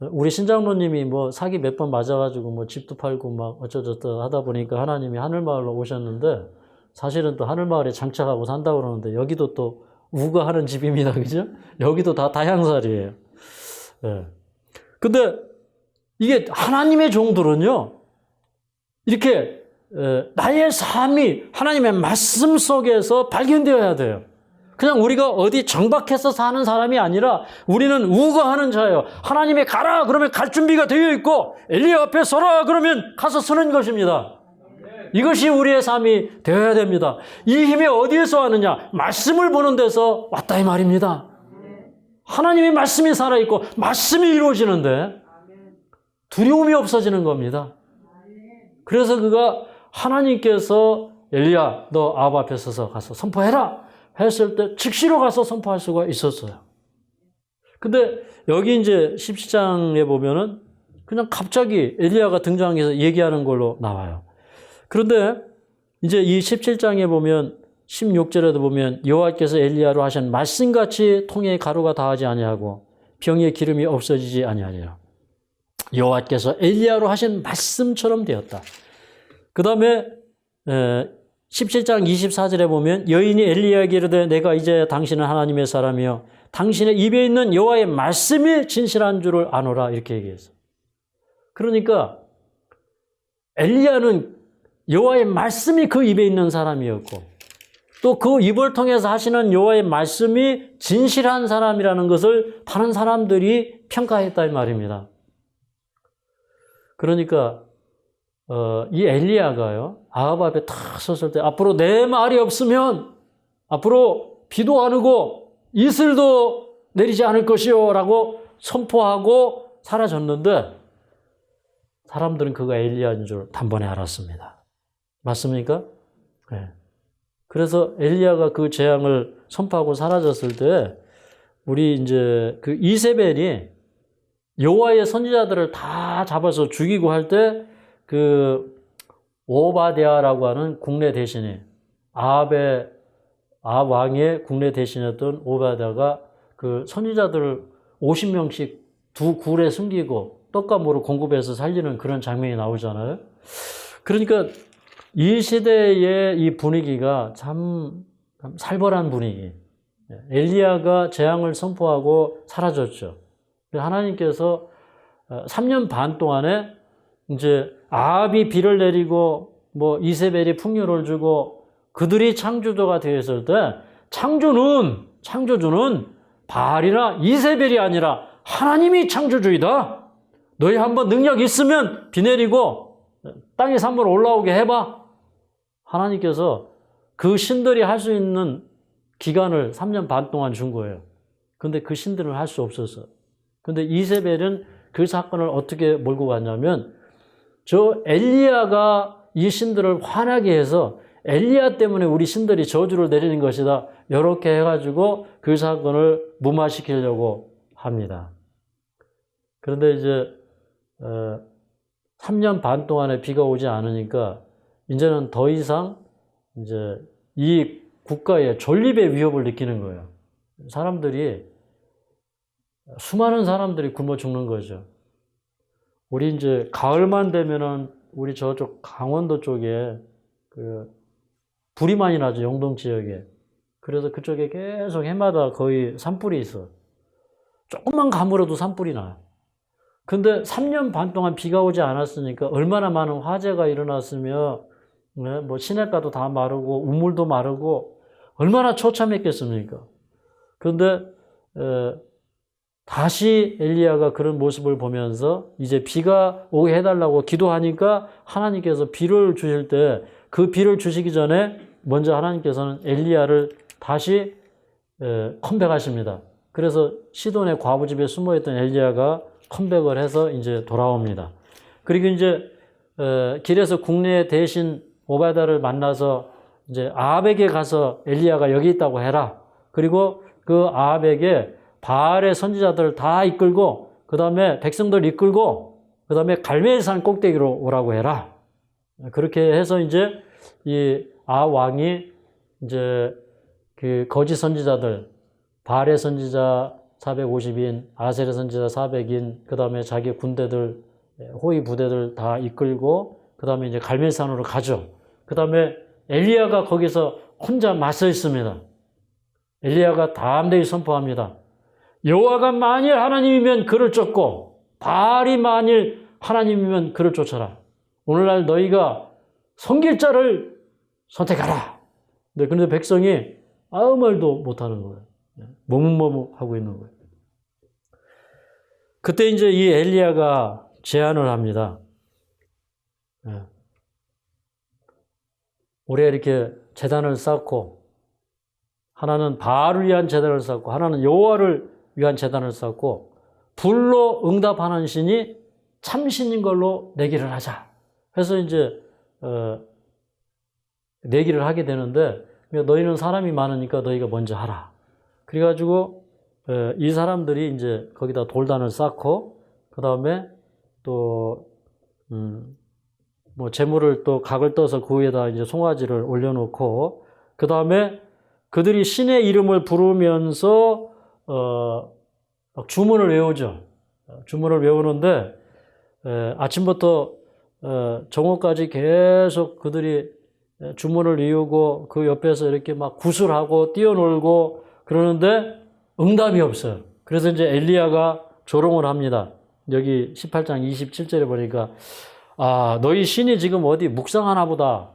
우리 신장로님이 뭐 사기 몇 번 맞아가지고 뭐 집도 팔고 막 어쩌저쩌 하다 보니까 하나님이 하늘마을로 오셨는데 사실은 또 하늘마을에 장착하고 산다고 그러는데 여기도 또 우거하는 집입니다. 그죠? 여기도 다 다향살이에요. 예. 근데 이게 하나님의 종들은요, 이렇게 나의 삶이 하나님의 말씀 속에서 발견되어야 돼요. 그냥 우리가 어디 정박해서 사는 사람이 아니라 우리는 우거하는 자예요. 하나님이 가라 그러면 갈 준비가 되어 있고 엘리야 앞에 서라 그러면 가서 서는 것입니다. 이것이 우리의 삶이 되어야 됩니다. 이 힘이 어디에서 왔느냐? 말씀을 보는 데서 왔다 이 말입니다. 하나님의 말씀이 살아있고 말씀이 이루어지는데 두려움이 없어지는 겁니다. 그래서 그가 하나님께서 엘리야 너 아합 앞에 서서 가서 선포해라 했을 때 즉시로 가서 선포할 수가 있었어요. 근데 여기 이제 17장에 보면은 그냥 갑자기 엘리야가 등장해서 얘기하는 걸로 나와요. 그런데 이제 이 17장에 보면 16절에도 보면 여호와께서 엘리야로 하신 말씀같이 통에 가루가 다하지 아니하고 병에 기름이 없어지지 아니하리라. 여호와께서 엘리야로 하신 말씀처럼 되었다. 그 다음에 17장 24절에 보면 여인이 엘리야에게 이르되 내가 이제 당신은 하나님의 사람이요 당신의 입에 있는 여호와의 말씀이 진실한 줄을 아노라 이렇게 얘기했어요. 그러니까 엘리야는 여호와의 말씀이 그 입에 있는 사람이었고 또 그 입을 통해서 하시는 여호와의 말씀이 진실한 사람이라는 것을 다른 사람들이 평가했다 이 말입니다. 그러니까 이 엘리야가요 아합 앞에 탁 섰을 때 앞으로 내 말이 없으면 앞으로 비도 안 오고 이슬도 내리지 않을 것이요 라고 선포하고 사라졌는데 사람들은 그가 엘리야인 줄 단번에 알았습니다. 맞습니까? 네. 그래서 엘리야가 그 재앙을 선포하고 사라졌을 때 우리 이제 그 이세벨이 여호와의 선지자들을 다 잡아서 죽이고 할 때 그 오바댜라고 하는 국내 대신이 아합 왕의 국내 대신이었던 오바댜가 그 선지자들을 50명씩 두 굴에 숨기고 떡과 물을 공급해서 살리는 그런 장면이 나오잖아요. 그러니까 이 시대의 이 분위기가 참 살벌한 분위기. 엘리야가 재앙을 선포하고 사라졌죠. 하나님께서 3년 반 동안에 이제 아합이 비를 내리고 뭐 이세벨이 풍요를 주고 그들이 창조주가 되었을 때 창조주는 바알이나 이세벨이 아니라 하나님이 창조주이다. 너희 한번 능력 있으면 비 내리고 땅에 산물 올라오게 해봐. 하나님께서 그 신들이 할 수 있는 기간을 3년 반 동안 준 거예요. 근데 그 신들은 할 수 없었어요. 근데 이세벨은 그 사건을 어떻게 몰고 갔냐면 저 엘리야가 이 신들을 화나게 해서 엘리야 때문에 우리 신들이 저주를 내리는 것이다. 이렇게 해가지고 그 사건을 무마시키려고 합니다. 그런데 이제 3년 반 동안에 비가 오지 않으니까 이제는 더 이상 이제 이 국가의 존립의 위협을 느끼는 거예요. 수많은 사람들이 굶어 죽는 거죠. 우리 이제 가을만 되면은 우리 저쪽 강원도 쪽에 그 불이 많이 나죠. 영동 지역에. 그래서 그쪽에 계속 해마다 거의 산불이 있어. 조금만 가물어도 산불이 나요. 근데 3년 반 동안 비가 오지 않았으니까 얼마나 많은 화재가 일어났으며, 네, 뭐 시냇가도 다 마르고 우물도 마르고 얼마나 처참했겠습니까? 그런데 다시 엘리야가 그런 모습을 보면서 이제 비가 오게 해달라고 기도하니까 하나님께서 비를 주실 때 그 비를 주시기 전에 먼저 하나님께서는 엘리야를 다시 컴백하십니다. 그래서 시돈의 과부집에 숨어있던 엘리야가 컴백을 해서 이제 돌아옵니다. 그리고 이제 길에서 국내에 대신 오바다를 만나서 이제 아합에게 가서 엘리야가 여기 있다고 해라. 그리고 그 아합에게 바알의 선지자들을 다 이끌고 그 다음에 백성들 이끌고 그 다음에 갈멜산 꼭대기로 오라고 해라. 그렇게 해서 이제 이 아합 왕이 이제 그 거짓 선지자들 바알의 선지자 450인, 아셀의 선지자 400인, 그 다음에 자기 군대들, 호위 부대들 다 이끌고, 그 다음에 이제 갈멜산으로 가죠. 그 다음에 엘리야가 거기서 혼자 맞서 있습니다. 엘리야가 담대히 선포합니다. 여호와가 만일 하나님이면 그를 쫓고, 바알이 만일 하나님이면 그를 쫓아라. 오늘날 너희가 섬길 자를 선택하라. 네, 그런데 백성이 아무 말도 못하는 거예요. 머뭇머뭇하고 있는 거예요. 그때 이제 이 엘리야가 제안을 합니다. 우리가 이렇게 제단을 쌓고 하나는 바알을 위한 제단을 쌓고 하나는 여호와를 위한 제단을 쌓고 불로 응답하는 신이 참신인 걸로 내기를 하자. 그래서 이제 내기를 하게 되는데 너희는 사람이 많으니까 너희가 먼저 하라. 그래가지고 이 사람들이 이제 거기다 돌단을 쌓고 그 다음에 또 뭐 재물을 또 각을 떠서 그 위에다 이제 송아지를 올려놓고 그 다음에 그들이 신의 이름을 부르면서 막 주문을 외우죠. 주문을 외우는데 아침부터 정오까지 계속 그들이 주문을 이루고 그 옆에서 이렇게 막 구슬하고 뛰어놀고 그러는데 응답이 없어요. 그래서 이제 엘리야가 조롱을 합니다. 여기 18장 27절에 보니까 너희 신이 지금 어디 묵상하나 보다.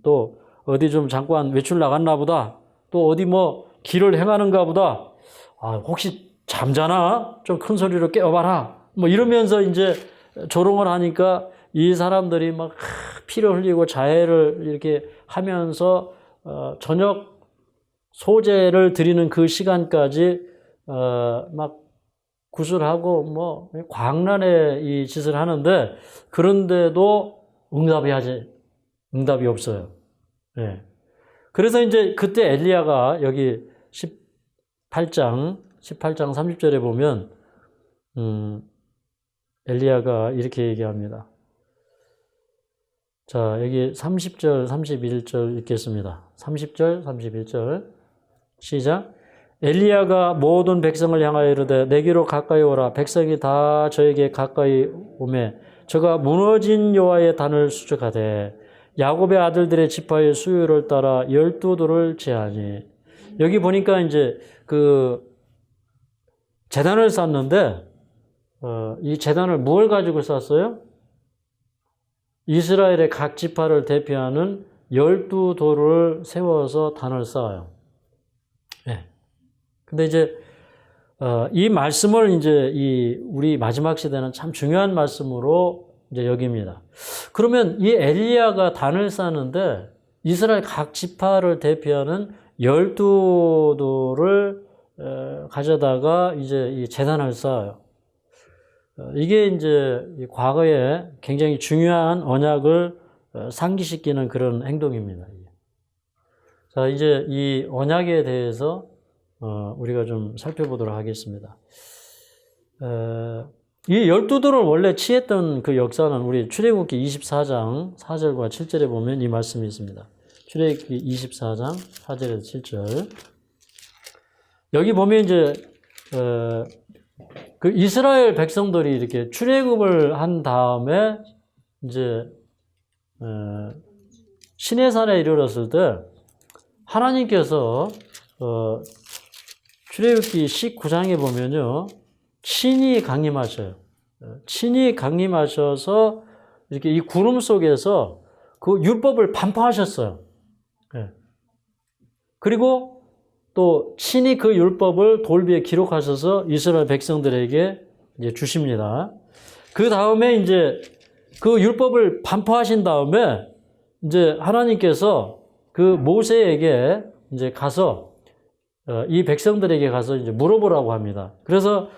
또 어디 좀 잠깐 외출 나갔나 보다. 또 어디 뭐 길을 행하는가 보다. 혹시 잠자나? 좀 큰 소리로 깨워봐라. 뭐 이러면서 이제 조롱을 하니까 이 사람들이 막 피를 흘리고 자해를 이렇게 하면서 저녁 소제를 드리는 그 시간까지 막 구슬하고 뭐 광란의 이 짓을 하는데 그런데도 응답이 없어요. 네. 그래서 이제 그때 엘리야가 여기 18장 30절에 보면 엘리야가 이렇게 얘기합니다. 자, 여기 30절, 31절 읽겠습니다. 30절, 31절 시작. 엘리야가 모든 백성을 향하여 이르되 내게로 가까이 오라. 백성이 다 저에게 가까이 오매 저가 무너진 여호와의 단을 수축하되 야곱의 아들들의 지파의 수요를 따라 12돌을 제하니. 여기 보니까 이제 그 제단을 쌓는데 이 제단을 무엇을 가지고 쌓았어요? 이스라엘의 각 지파를 대표하는 12돌을 세워서 단을 쌓아요. 네. 근데 이제 이 말씀을 이제 우리 마지막 시대는 참 중요한 말씀으로 이제 여깁니다. 그러면 이 엘리야가 단을 쌓는데 이스라엘 각 지파를 대표하는 12돌을 가져다가 이제 이 제단을 쌓아요. 이게 이제 과거에 굉장히 중요한 언약을 상기시키는 그런 행동입니다. 자, 이제 이 언약에 대해서 우리가 좀 살펴보도록 하겠습니다. 이 12돌을 원래 취했던 그 역사는 우리 출애굽기 24장 4절과 7절에 보면 이 말씀이 있습니다. 출애굽기 24장 4절에서 7절. 여기 보면 이제 그 이스라엘 백성들이 이렇게 출애굽을 한 다음에 이제 시내산에 이르렀을 때 하나님께서 출애굽기 19장에 보면요 친히 강림하셔요. 친히 강림하셔서 이렇게 이 구름 속에서 그 율법을 반포하셨어요. 그리고 또 친히 그 율법을 돌 위에 기록하셔서 이스라엘 백성들에게 이제 주십니다. 그 다음에 이제 그 율법을 반포하신 다음에 이제 하나님께서 그 모세에게 이제 가서 이 백성들에게 가서 이제 물어보라고 합니다. 그래서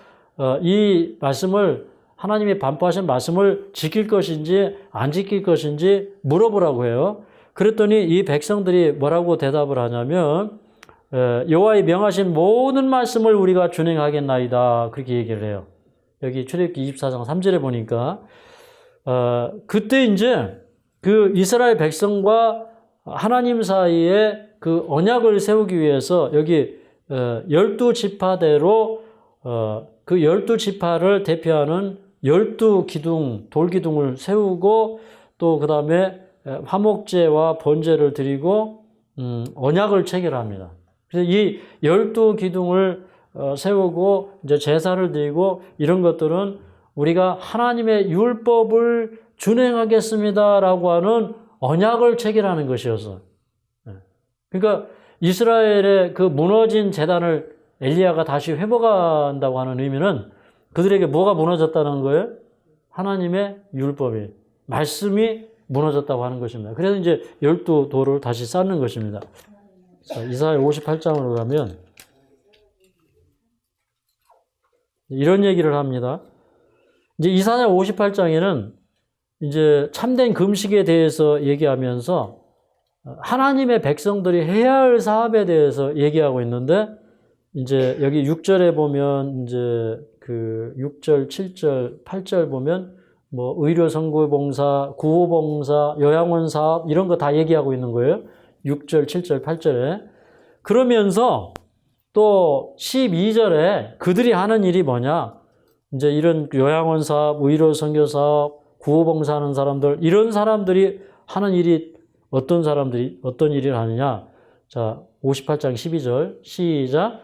이 말씀을 하나님이 반포하신 말씀을 지킬 것인지 안 지킬 것인지 물어보라고 해요. 그랬더니 이 백성들이 뭐라고 대답을 하냐면 여호와의 명하신 모든 말씀을 우리가 준행하겠나이다. 그렇게 얘기를 해요. 여기 출애굽기 24장 3절에 보니까 그때 이제 그 이스라엘 백성과 하나님 사이에 그 언약을 세우기 위해서 여기 12지파대로 그 12지파를 대표하는 12기둥, 돌기둥을 세우고 또 그 다음에 화목제와 번제를 드리고 언약을 체결합니다. 그래서 이 12기둥을 세우고 이제 제사를 드리고 이런 것들은 우리가 하나님의 율법을 준행하겠습니다라고 하는 언약을 체결하는 것이어서 그러니까 이스라엘의 그 무너진 제단을 엘리야가 다시 회복한다고 하는 의미는 그들에게 뭐가 무너졌다는 거예요? 하나님의 율법이, 말씀이 무너졌다고 하는 것입니다. 그래서 이제 12돌을 다시 쌓는 것입니다. 자, 이사야 58장으로 가면 이런 얘기를 합니다. 이제 이사야 58장에는 이제 참된 금식에 대해서 얘기하면서 하나님의 백성들이 해야 할 사업에 대해서 얘기하고 있는데 이제 여기 6절에 보면 이제 그 6절, 7절, 8절 보면 뭐 의료 선교 봉사, 구호 봉사, 요양원 사업 이런 거 다 얘기하고 있는 거예요. 6절, 7절, 8절에. 그러면서 또 12절에 그들이 하는 일이 뭐냐? 이제 이런 요양원 사업, 의료 선교 사업, 구호 봉사하는 사람들 이런 사람들이 하는 일이 어떤 사람들이 어떤 일을 하느냐? 자, 58장 12절 시작.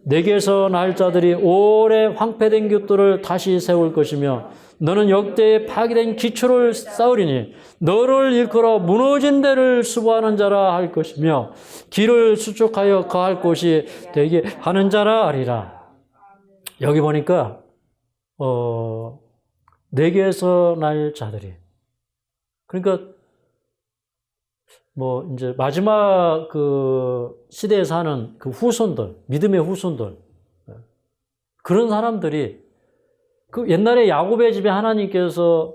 내게서 날 자들이 오래 황폐된 교토를 다시 세울 것이며 너는 역대에 파괴된 기초를 쌓으리니 너를 일컬어 무너진 데를 수보하는 자라 할 것이며 길을 수축하여 거할 곳이 되게 하는 자라 하리라. 여기 보니까 내게서 날 자들이 그러니까 뭐 이제 마지막 그 시대에 사는 그 후손들, 믿음의 후손들 그런 사람들이 그 옛날에 야곱의 집에 하나님께서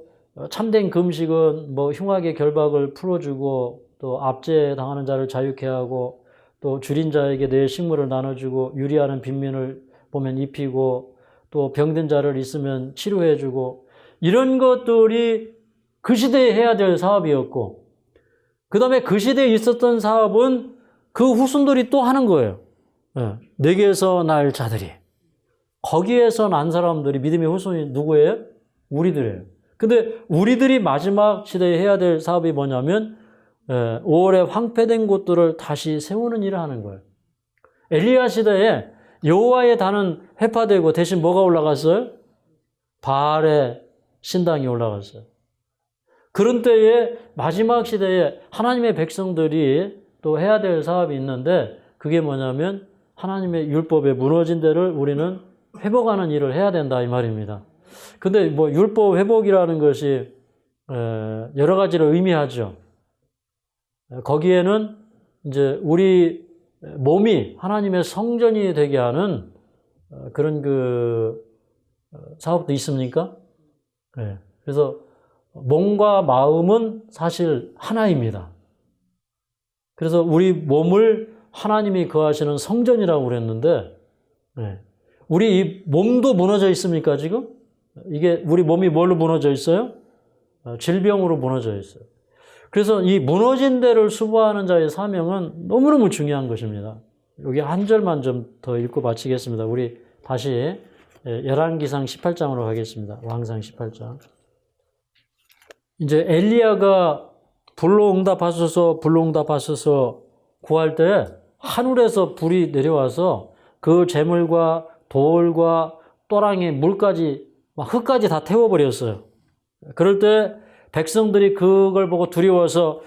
참된 금식은 뭐 흉악의 결박을 풀어주고 또 압제 당하는 자를 자유케 하고 또 줄인 자에게 내 식물을 나눠주고 유리하는 빈민을 보면 입히고 또 병든 자를 있으면 치료해주고 이런 것들이 그 시대에 해야 될 사업이었고 그 다음에 그 시대에 있었던 사업은 그 후손들이 또 하는 거예요. 내게서 날 자들이. 거기에서 난 사람들이 믿음의 후손이 누구예요? 우리들이에요. 근데 우리들이 마지막 시대에 해야 될 사업이 뭐냐면 5월에 황폐된 곳들을 다시 세우는 일을 하는 거예요. 엘리야 시대에 여호와의 단은 회파되고 대신 뭐가 올라갔어요? 바알의 신당이 올라갔어요. 그런 때에 마지막 시대에 하나님의 백성들이 또 해야 될 사업이 있는데 그게 뭐냐면 하나님의 율법에 무너진 데를 우리는 회복하는 일을 해야 된다 이 말입니다. 근데 뭐 율법 회복이라는 것이 여러 가지를 의미하죠. 거기에는 이제 우리 몸이 하나님의 성전이 되게 하는 그런 그 사업도 있습니까? 네. 그래서 몸과 마음은 사실 하나입니다. 그래서 우리 몸을 하나님이 거하시는 성전이라고 그랬는데 우리 이 몸도 무너져 있습니까 지금? 이게 우리 몸이 뭘로 무너져 있어요? 질병으로 무너져 있어요. 그래서 이 무너진 데를 수보하는 자의 사명은 너무너무 중요한 것입니다. 여기 한 절만 좀 더 읽고 마치겠습니다. 우리 다시 열왕기상 18장으로 가겠습니다. 왕상 18장. 이제 엘리야가 불로응답하소서 불로응답하소서 구할 때 하늘에서 불이 내려와서 그 재물과 돌과 또랑이 물까지 흙까지 다 태워버렸어요. 그럴 때 백성들이 그걸 보고 두려워서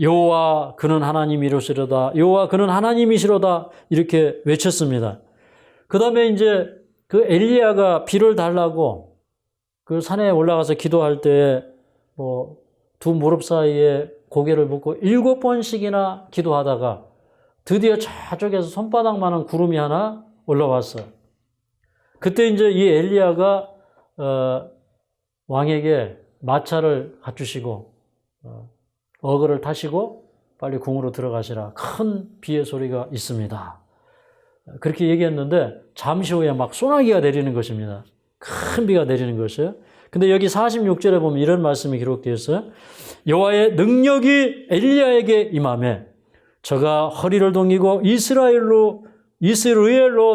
여호와 그는 하나님이로시로다 여호와 그는 하나님이시로다 이렇게 외쳤습니다. 그 다음에 이제 그 엘리야가 비를 달라고 그 산에 올라가서 기도할 때 뭐 두 무릎 사이에 고개를 묻고 7번씩이나 기도하다가 드디어 저쪽에서 손바닥만한 구름이 하나 올라왔어요. 그때 이제 이 엘리야가 왕에게 마차를 갖추시고 어그를 타시고 빨리 궁으로 들어가시라. 큰 비의 소리가 있습니다. 그렇게 얘기했는데 잠시 후에 막 소나기가 내리는 것입니다. 큰 비가 내리는 것이에요. 근데 여기 46절에 보면 이런 말씀이 기록되어 있어요. 여호와의 능력이 엘리야에게 임하매 저가 허리를 동이고 이스라엘로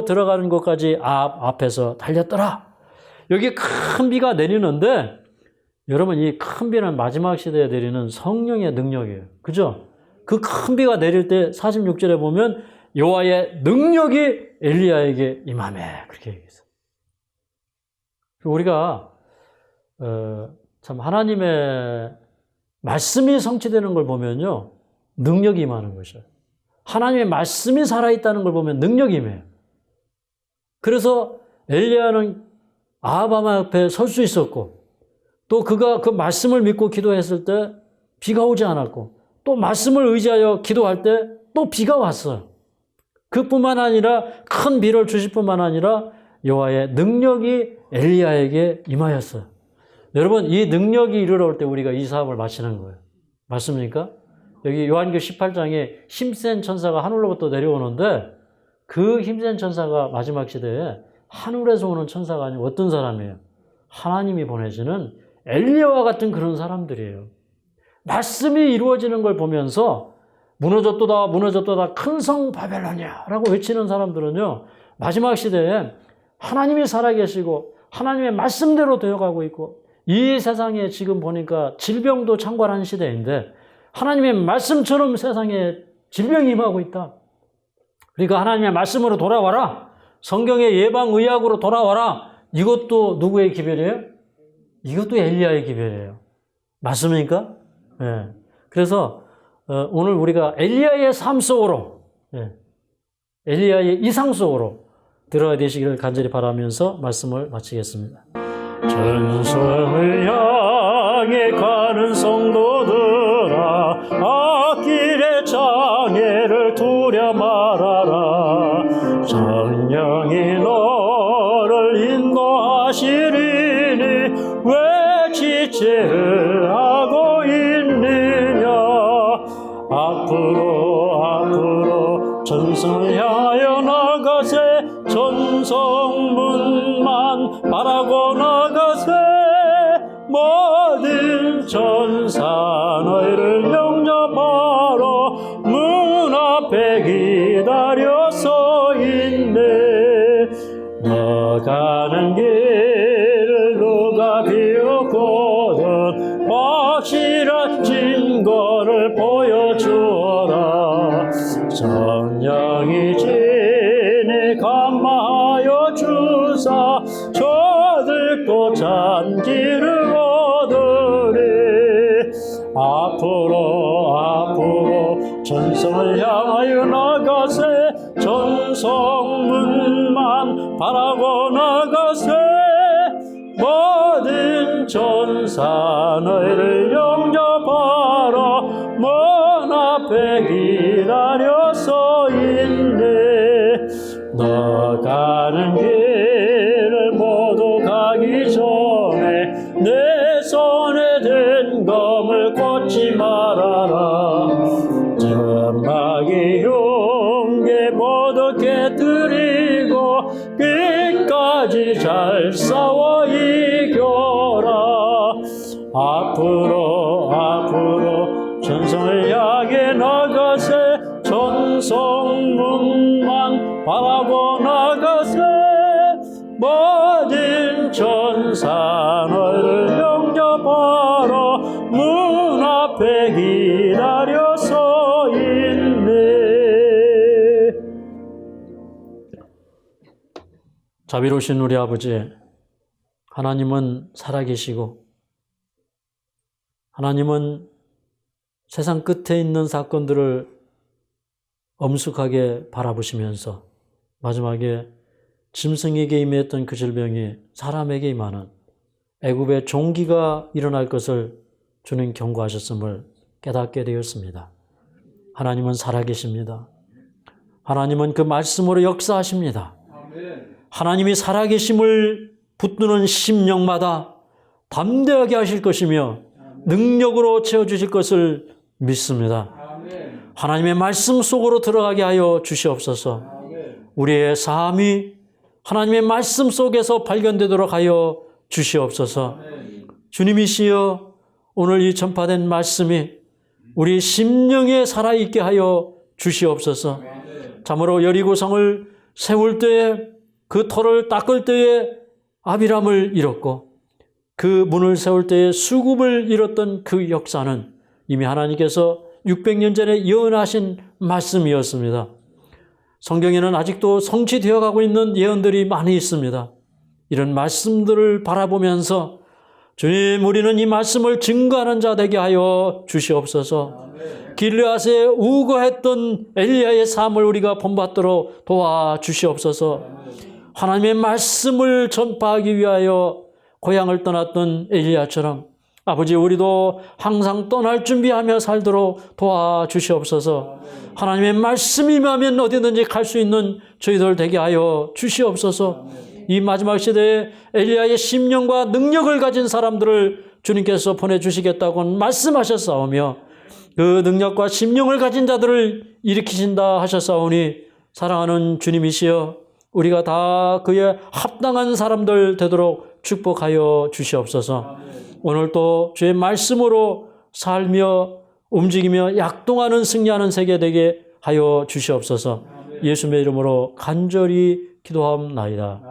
들어가는 곳까지 앞에서 달렸더라. 여기 큰 비가 내리는데 여러분 이 큰 비는 마지막 시대에 내리는 성령의 능력이에요. 그죠? 그 큰 비가 내릴 때 46절에 보면 여호와의 능력이 엘리야에게 임하매 그렇게 얘기했어요. 우리가 참 하나님의 말씀이 성취되는 걸 보면요. 능력이 임하는 것이에요. 하나님의 말씀이 살아있다는 걸 보면 능력이 임해요. 그래서 엘리야는 아합 앞에 설 수 있었고 또 그가 그 말씀을 믿고 기도했을 때 비가 오지 않았고 또 말씀을 의지하여 기도할 때 또 비가 왔어요. 그뿐만 아니라 큰 비를 주실 뿐만 아니라 여호와의 능력이 엘리야에게 임하였어요. 여러분 이 능력이 이르러올 때 우리가 이 사업을 마치는 거예요. 맞습니까? 여기 요한계시록 18장에 힘센 천사가 하늘로부터 내려오는데 그 힘센 천사가 마지막 시대에 하늘에서 오는 천사가 아니고 어떤 사람이에요? 하나님이 보내시는 엘리야와 같은 그런 사람들이에요. 말씀이 이루어지는 걸 보면서 무너졌도다 무너졌도다 큰 성 바벨론이야 라고 외치는 사람들은요. 마지막 시대에 하나님이 살아계시고 하나님의 말씀대로 되어가고 있고 이 세상에 지금 보니까 질병도 창궐한 시대인데 하나님의 말씀처럼 세상에 질병이 임하고 있다. 그러니까 하나님의 말씀으로 돌아와라. 성경의 예방의학으로 돌아와라. 이것도 누구의 기별이에요? 이것도 엘리야의 기별이에요. 맞습니까? 네. 그래서 오늘 우리가 엘리야의 삶 속으로 엘리야의 이상 속으로 들어야 되시기를 간절히 바라면서 말씀을 마치겠습니다. 전성을 향해 가는 성도들아 앞길의 장애를 두려 말아라. 성령이 너를 인도하시리니 왜 지체를 하고 있느냐. 앞으로 전성을 향하여 나가세. 전성문만 바라고 나가세. 모든 천사 너희를 영접하러 문 앞에 기다려 서 있네. 너 가는 길을 누가 비웠거든 확실한 증거를 보여주어라. 성령이 진히 감화하여 주사 저들도 잔기를 얻으리. 앞으로 전성을 향하여 나가세. 전성문만 바라고 나가세. 모든 천사 너희를 영접하러 문 앞에 기다려 서 있네. 너 가는 길을 모두 가기 전에 내 손에 든 검을 꽂지 말아라. 점막이 흉계 모두 깨뜨리고 끝까지 잘 싸워 이겨라. 앞으로 전성을 향해 나가세. 전성문만 바라고 나가세. 모든 천사 너를 영접하러 문 앞에 기다려 서 있네. 자비로우신 우리 아버지, 하나님은 살아계시고 하나님은 세상 끝에 있는 사건들을 엄숙하게 바라보시면서 마지막에 짐승에게 임했던 그 질병이 사람에게 임하는 애굽의 종기가 일어날 것을 주님 경고하셨음을 깨닫게 되었습니다. 하나님은 살아계십니다. 하나님은 그 말씀으로 역사하십니다. 하나님이 살아계심을 붙드는 심령마다 담대하게 하실 것이며 능력으로 채워주실 것을 믿습니다. 하나님의 말씀 속으로 들어가게 하여 주시옵소서. 우리의 삶이 하나님의 말씀 속에서 발견되도록 하여 주시옵소서. 주님이시여, 오늘 이 전파된 말씀이 우리 심령에 살아있게 하여 주시옵소서. 참으로 여리고성을 세울 때에, 그 터를 닦을 때에 아비람을 잃었고 그 문을 세울 때에 수굽을 잃었던 그 역사는 이미 하나님께서 600년 전에 예언하신 말씀이었습니다. 성경에는 아직도 성취되어 가고 있는 예언들이 많이 있습니다. 이런 말씀들을 바라보면서 주님, 우리는 이 말씀을 증거하는 자 되게 하여 주시옵소서. 길르앗에 우거했던 엘리야의 삶을 우리가 본받도록 도와주시옵소서. 하나님의 말씀을 전파하기 위하여 고향을 떠났던 엘리야처럼 아버지, 우리도 항상 떠날 준비하며 살도록 도와주시옵소서. 하나님의 말씀이 임하면 어디든지 갈 수 있는 저희들 되게 하여 주시옵소서. 이 마지막 시대에 엘리야의 심령과 능력을 가진 사람들을 주님께서 보내주시겠다고 말씀하셨사오며 그 능력과 심령을 가진 자들을 일으키신다 하셨사오니, 사랑하는 주님이시여, 우리가 다 그에 합당한 사람들 되도록 축복하여 주시옵소서. 오늘도 주의 말씀으로 살며 움직이며 약동하는 승리하는 세계 되게 하여 주시옵소서. 예수님의 이름으로 간절히 기도하옵나이다.